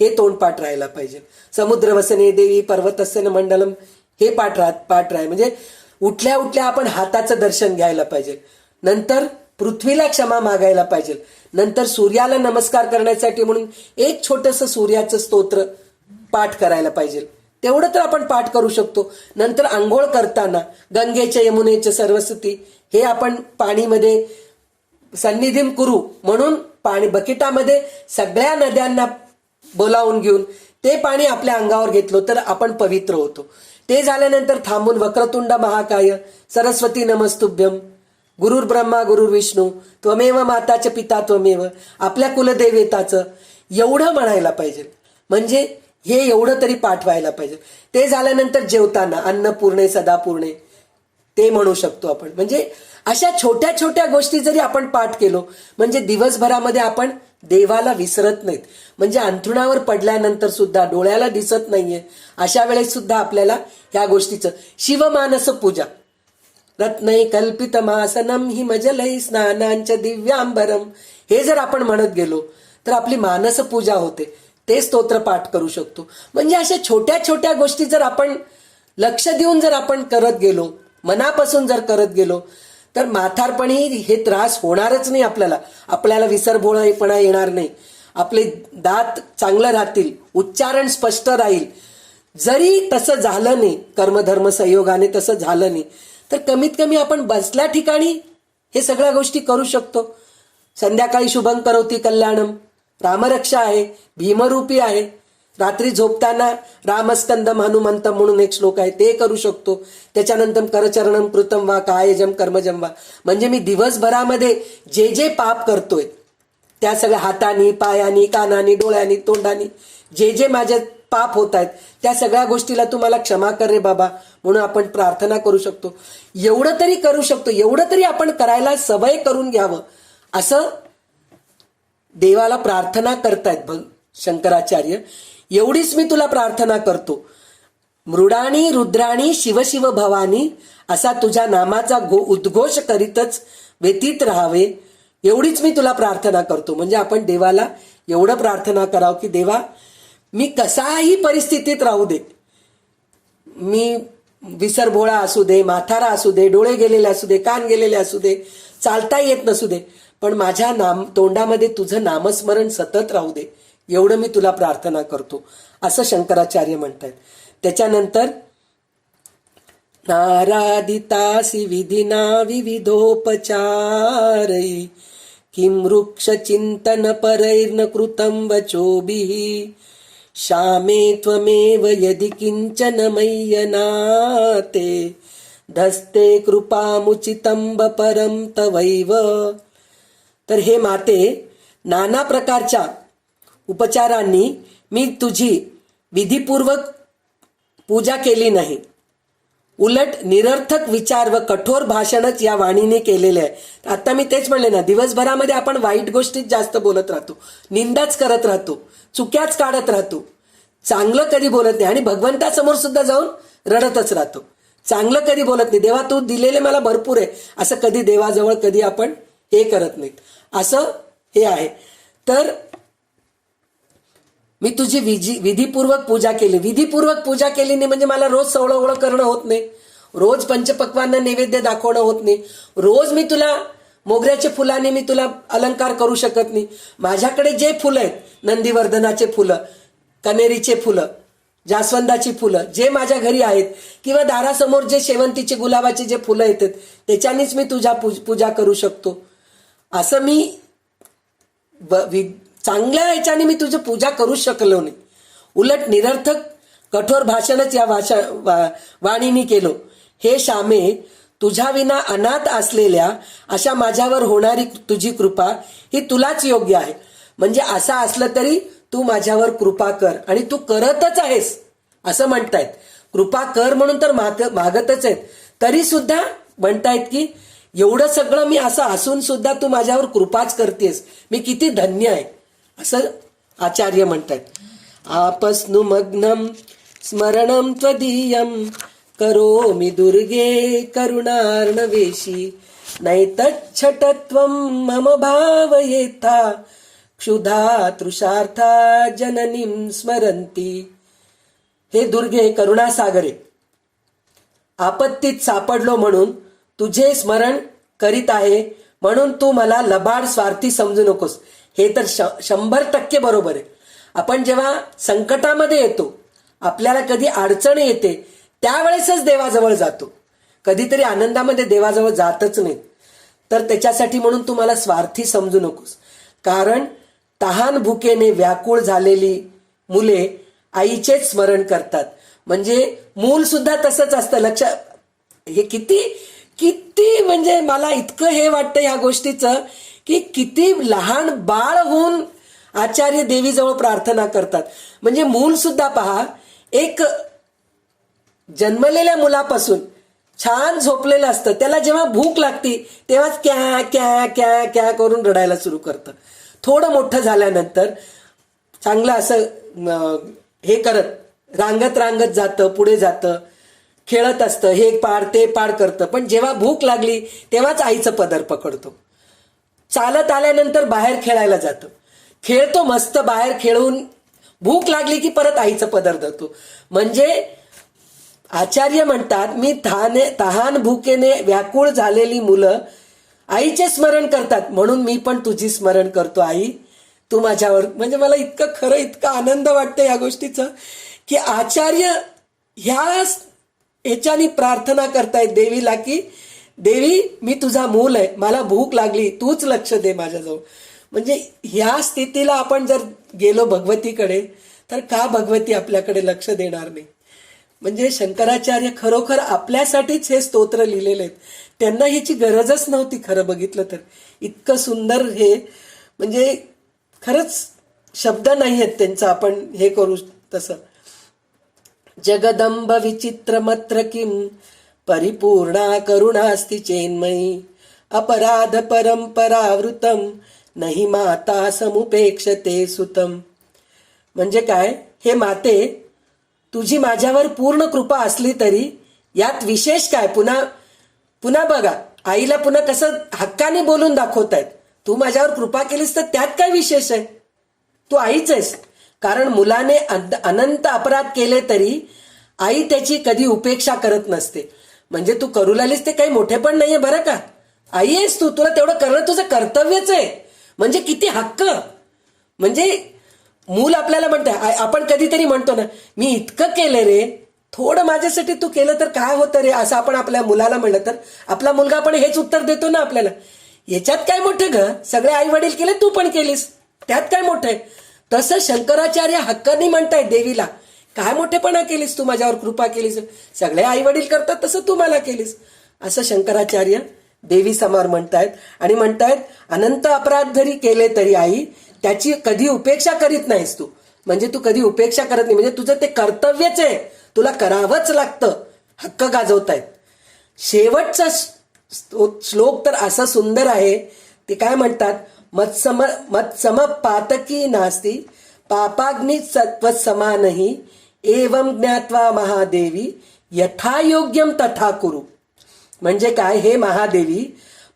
हे तोंडपाठ राहायला पाहिजे. समुद्र वसने देवी पर्वतस्य न मंडलम, हे पाठ राहाय. म्हणजे उठल्या उठल्या आपण हाताचं दर्शन घ्यायला पाहिजे, नंतर पृथ्वीला क्षमा मागायला पाहिजे, नंतर सूर्याला नमस्कार करण्यासाठी म्हणून एक छोटंसं सूर्याचं स्तोत्र पाठ करायला पाहिजे. तेवढं तर आपण पाठ करू शकतो. नंतर आंघोळ करताना गंगेच्या यमुनेच्या सरस्वती, हे आपण पाणीमध्ये सन्निधिम करू म्हणून पाणी बकेटामध्ये सगळ्या नद्यांना बोलावून घेऊन ते पाणी आपल्या अंगावर घेतलो तर आपण पवित्र होतो. ते झाल्यानंतर थांबून वक्रतुंड महाकाय सरस्वती नमस्तुभ्यम, गुरुर ब्रह्मा गुरुर विष्णू त्वमेव माताचे पिता त्वमेव, आपल्या कुलदेवताचं एवढं म्हणायला पाहिजे. म्हणजे हे एवढं तरी पाठ व्हायला पाहिजे. ते झाल्यानंतर जेवताना अन्नपूर्णे सदापूर्णे, ते म्हणू शकतो आपण. म्हणजे अशा छोट्या छोट्या गोष्टी जरी आपण पाठ केलो, म्हणजे दिवसभरामध्ये आपण देवाला विसरत नाहीत. म्हणजे अंथरुणावर पडल्यानंतर सुद्धा डोळ्याला दिसत नाहीये अशा वेळेस सुद्धा आपल्याला ह्या गोष्टीचं शिवमानस पूजा, रत्नै कल्पितमासनम हिमजलै स्नानांच दिव्यांबरम, हे जर आपण म्हणत गेलो तर आपली मानस पूजा होते. ते स्तोत्र पाठ करू शकतो. म्हणजे अशा छोट्या छोट्या गोष्टी जर आपण लक्ष देऊन जर आपण करत गेलो, मनापासून जर करत गेलो, तर म्हातारपणी हे त्रास होणारच नाही. आपल्याला विसरभोळेपणा येणार नाही, आपले दात चांगलं राहतील, उच्चारण स्पष्ट राहील. जरी तसं झालं नाही, कर्मधर्म संयोगाने तसं झालं नाही, तर कमीत कमी आपण बसल्या ठिकाणी हे सगळ्या गोष्टी करू शकतो. संध्याकाळी शुभं करोती कल्याणम, रामरक्षा आहे, भीमरूपी आहे. रात्री झोपताना रामस्कंदम हनुमंतम म्हणून एक श्लोक आहे, ते करू शकतो. त्याच्यानंतर करचरणम कृतम वा कायजम कर्मजम वा, म्हणजे मी दिवसभरामध्ये जे जे पाप करतोय त्या सगळ्या हातानी पायानी कानानी डोळ्यानी तोंडानी जे जे माझे पाप होत आहेत त्या सगळ्या गोष्टीला तुम्हाला क्षमा कर रे बाबा म्हणून आपण प्रार्थना करू शकतो. एवढं तरी करू शकतो, एवढं तरी आपण करायला सवय करून घ्यावं असं देवाला प्रार्थना करतायत शंकराचार्य. एवढीच मी तुला प्रार्थना करतो, मृडाणी रुद्राणी शिव शिव भवानी असा तुझ्या नामाचा उद्घोष करीतच व्यतीत राहावे, एवढीच मी तुला प्रार्थना करतो. म्हणजे आपण देवाला एवढं प्रार्थना करावं की देवा मी कसाही परिस्थितीत राहू दे, मी विसरभोळा असू दे, म्हातारा असू दे, डोळे गेलेले असू दे, कान गेलेले असू दे, चालता येत नसू दे, पण माझ्या तोंडामध्ये तुझं नामस्मरण सतत राहू दे, एवढं मी तुला प्रार्थना करतो असं शंकराचार्य म्हणतात. त्याच्यानंतर नारादितासी विधिना विविधोपचारै किं वृक्ष चिंतन परैर्न कृतं वचोभिः श्यामे त्वमेव यदि किंचन मय्यनाते धस्ते कृपामुचितं परम तवैव. तर हे माते, नाना प्रकारच्या उपचारांनी मी तुझी विधिपूर्वक पूजा केली नाही, उलट निरर्थक विचार व कठोर भाषणच या वाणीने केलेले आहे. आता मी तेच म्हणले ना, दिवसभरामध्ये आपण वाईट गोष्टीत जास्त बोलत राहतो, निंदाच करत राहतो, चुक्याच काढत राहतो, चांगलं कधी बोलत नाही आणि भगवंतासमोर सुद्धा जाऊन रडतच राहतो, चांगलं कधी बोलत नाही. देवा तू दिलेले मला भरपूर आहे असं कधी देवाजवळ कधी आपण हे करत नाहीत, असं हे आहे. तर मी तुझी विधिपूर्वक पूजा केली. विधिपूर्वक पूजा केली नाही म्हणजे मला रोज सवळं करणं होत नाही, रोज पंचपक्वांना नैवेद्य दाखवणं होत नाही, रोज मी तुला मोगऱ्याच्या फुलाने मी तुला अलंकार करू शकत नाही. माझ्याकडे जे फुलं आहेत, नंदीवर्धनाचे फुलं, कनेरीचे फुलं, जास्वंदाची फुलं जे माझ्या घरी आहेत, किंवा दारासमोर जे शेवंतीचे गुलाबाचे जे फुलं येतात त्याच्यानीच मी तुझ्या पूजा करू शकतो. असं मी चांगल्या ह्याच्याने मी तुझी पूजा करू शकलो नाही. उलट निरर्थक कठोर भाषणच या वाणीनी केलो. हे श्यामे, तुझ्या विना अनाथ असलेल्या अशा माझ्यावर होणारी तुझी कृपा ही तुलाच योग्य आहे. म्हणजे असं असलं तरी तू माझ्यावर कृपा कर, आणि तू करतच आहेस असं म्हणतायत. कृपा कर म्हणून तर मागतच आहेत, तरी सुद्धा म्हणतायत की एवढं सगळं मी असं असून सुद्धा तू माझ्यावर कृपाच करतेस, मी किती धन्य आहे असं आचार्य म्हणतात. आपस्नुमग्नम स्मरणम त्वदीयम करोमि दुर्गे करुणार्णवेशी नैतच्छटत्वं मम भावयेथा क्षुधा तृषार्था जननीं स्मरन्ति. हे दुर्गे करुणासागरे, आपत्तीत सापडलो म्हणून तुझे स्मरण करीत आहे, म्हणून तू मला लबाड स्वार्थी समजू नकोस. हे तर 100% बरोबर आहे. आपण जेव्हा संकटामध्ये येतो, आपल्याला कधी अडचण येते, त्यावेळेसच देवाजवळ जातो. कधीतरी आनंदामध्ये देवाजवळ जातच नाही. तर त्याच्यासाठी म्हणून तू मला स्वार्थी समजू नकोस. कारण तहान भुकेने व्याकुळ झालेली मुले आईचेच स्मरण करतात. म्हणजे मूल सुद्धा तसंच असतं. लक्षात, हे किती किती म्हणजे मला इतकं हे वाटतं ह्या गोष्टीचं, की किती लहान बाळ होऊन आचार्य देवीजवळ प्रार्थना करतात. म्हणजे मूल सुद्धा पहा, एक जन्मलेल्या मुलापासून छान झोपलेलं असतं, त्याला जेव्हा भूक लागती तेव्हाच क्या क्या क्या क्या करून रडायला सुरू करतं. थोडं मोठं झाल्यानंतर चांगलं असं हे करत रांगत जातं, पुढे जातं, खेळत असतं, हे पाड ते पाड करतं. पण जेव्हा भूक लागली तेव्हाच आईचं पदर पकडतो. चालत आल्यानंतर बाहेर खेळायला जातो, खेळतो मस्त, बाहेर खेळून भूक लागली की परत आईचं पदर धरतो. म्हणजे आचार्य म्हणतात, मी तहान भुकेने व्याकुळ झालेली मुलं आईचे स्मरण करतात, म्हणून मी पण तुझी स्मरण करतो आई, तू माझ्यावर. म्हणजे मला इतकं खरं, इतका आनंद वाटतं या गोष्टीचं, की आचार्य ह्याच्यानी प्रार्थना करतायत देवीला, की देवी मी तुझा मूल आहे, मला भूक लागली, तूच लक्ष दे माझ्याजवळ. म्हणजे ह्या स्थितीला आपण जर गेलो भगवतीकडे, तर का भगवती आपल्याकडे लक्ष देणार नाही. म्हणजे शंकराचार्य खरोखर आपल्यासाठीच हे स्तोत्र लिहिलेले आहेत. त्यांना ह्याची गरजच नव्हती खरं बघितलं तर. इतकं सुंदर हे, म्हणजे खरंच शब्द नाही आहेत त्यांचं आपण हे करू तसं. जगदंब विचित्रमत्र किम परिपूर्णा करुणास्ति चेन्मयी अपराध परंपरावृतम नहि माता समुपेक्षते सुतम. म्हणजे काय, हे माते, तुझी माझ्यावर पूर्ण कृपा असली तरी यात विशेष काय. पुन्हा बघा, आईला पुन्हा कसं हक्काने बोलून दाखवतायत, तू माझ्यावर कृपा केलीस तर त्यात काय विशेष आहे, तू आईच आहेस. कारण मुलाने अनंत अपराध केले तरी आई त्याची कधी उपेक्षा करत नसते. म्हणजे तू करू लागलीस ते काही मोठे पण नाहीये बरं का, आई आहेस तू, तुला तेवढं करणं तुझं कर्तव्यच आहे. म्हणजे किती हक्क. म्हणजे मूल आपल्याला म्हणतंय, आपण कधीतरी म्हणतो ना, मी इतकं केलं रे, थोडं माझ्यासाठी तू केलं तर काय होतं रे, असं आपण आपल्या मुलाला म्हणलं तर आपला मुलगा पण हेच उत्तर देतो ना आपल्याला, याच्यात काय मोठं ग, सगळे आई वडील केले, तू पण केलीस, त्यात काय मोठं आहे. तसं शंकराचार्य हक्काने म्हणताय देवीला, काय मोठेपणा केलीस, तू माझ्यावर कृपा केलीस, सगळे आई वडील करतात तसं तू मला केलीस, असं शंकराचार्य देवी समोर म्हणतायत. आणि म्हणतायत, अनंत अपराध जरी केले तरी आई त्याची कधी उपेक्षा करीत नाहीस तू. म्हणजे तू कधी उपेक्षा करत नाही, म्हणजे तुझं ते कर्तव्यच आहे, तुला करावंच लागतं, हक्क गाजवतायत. शेवटचा श्लोक तर असा सुंदर आहे, ते काय म्हणतात, मत्सम पातकी नास्ती पापाग्नि सत्व समानही एवं ज्ञात्वा महादेवी यथायोग्यम तथा कुरु. म्हणजे काय, हे महादेवी,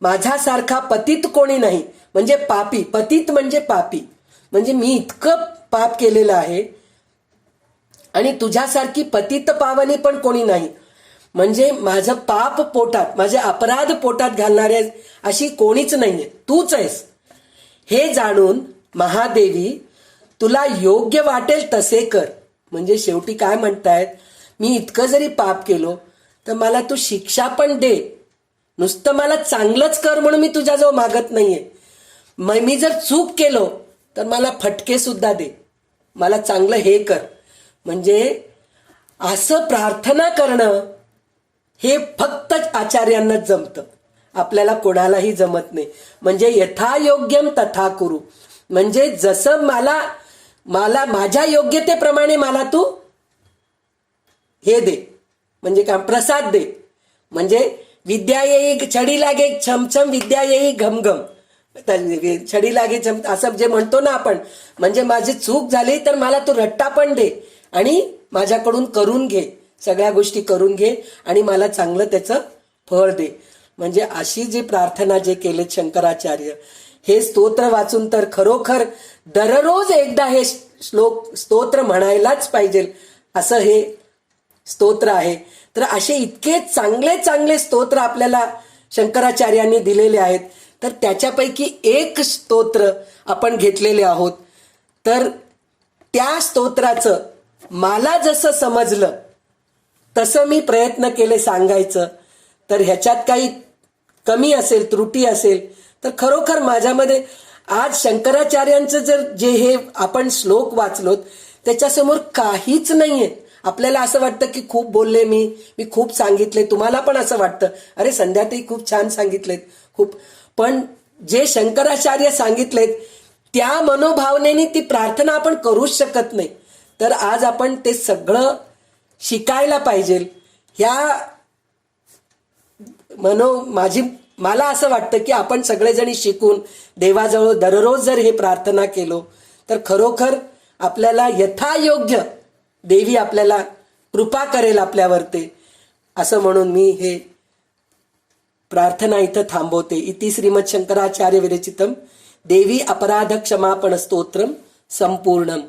माझ्यासारखा पतित कोणी नाही. म्हणजे पापी, पतित म्हणजे पापी, म्हणजे मी इतकं पाप केलेलं आहे, आणि तुझ्यासारखी पतित पावनी पण कोणी नाही. म्हणजे माझं पाप पोटात, माझे अपराध पोटात घालणारे अशी कोणीच नाहीये, तूच आहेस हे जाणून महादेवी तुला योग्य वाटेल तसे कर. म्हणजे शेवटी काय म्हणतायत, मी इतकं जरी पाप केलो तर मला तू शिक्षा पण दे, नुसतं मला चांगलंच कर म्हणून मी तुझ्याजवळ मागत नाहीये. मी जर चूक केलो तर मला फटके सुद्धा दे, मला चांगलं हे कर. म्हणजे असं प्रार्थना करणं हे फक्त आचार्यांनाच जमतं, आपल्याला कोणालाही जमत नाही. म्हणजे यथायोग्यम तथा कुरु, म्हणजे जसं मला मला माझ्या योग्यतेप्रमाणे मला तू हे दे, म्हणजे काय प्रसाद दे. म्हणजे विद्या येई छडी लागे छमछम, विद्या येई घमघम, छडी लागे छम असं जे म्हणतो ना आपण. म्हणजे माझी चूक झाली तर मला तू रट्टा पण दे आणि माझ्याकडून करून घे, सगळ्या गोष्टी करून घे आणि मला चांगलं त्याचं फळ दे. म्हणजे अशी जी प्रार्थना जे केलेत शंकराचार्य, हे स्तोत्र वाचून तर खरोखर दररोज एकदा हे स्तोत्र म्हणायलाच पाहिजे असं हे स्तोत्र आहे. तर असे इतके चांगले चांगले स्तोत्र आपल्याला शंकराचार्यांनी दिलेले आहेत. तर त्याच्यापैकी एक स्तोत्र आपण घेतलेले आहोत. तर त्या स्तोत्राचं मला जसं समजलं तसं मी प्रयत्न केले सांगायचं. तर ह्याच्यात काही कमी असेल, त्रुटी असेल तर खरोखर माझ्यामध्ये आज शंकराचार्यांचं जर जे हे आपण श्लोक वाचलोत त्याच्यासमोर काहीच नाहीये. आपल्याला असं वाटतं की खूप बोलले मी खूप सांगितले, तुम्हाला पण असं वाटतं अरे संध्याताई खूप छान सांगितलेत खूप, पण जे शंकराचार्य सांगितलेत त्या मनोभावनेने ती प्रार्थना आपण करूच शकत नाही. तर आज आपण ते सगळं शिकायला पाहिजे. ह्या मला असं वाटतं की आपण सगळेजणी शिकून देवाजवळ दररोज जर हे प्रार्थना केलो तर खरोखर आपल्याला यथायोग्य देवी आपल्याला कृपा करेल आपल्यावरती, असं म्हणून मी हे प्रार्थना इथं थांबवते. इति श्रीमद शंकराचार्य विरचितम देवी अपराध क्षमापण स्तोत्रम संपूर्णम.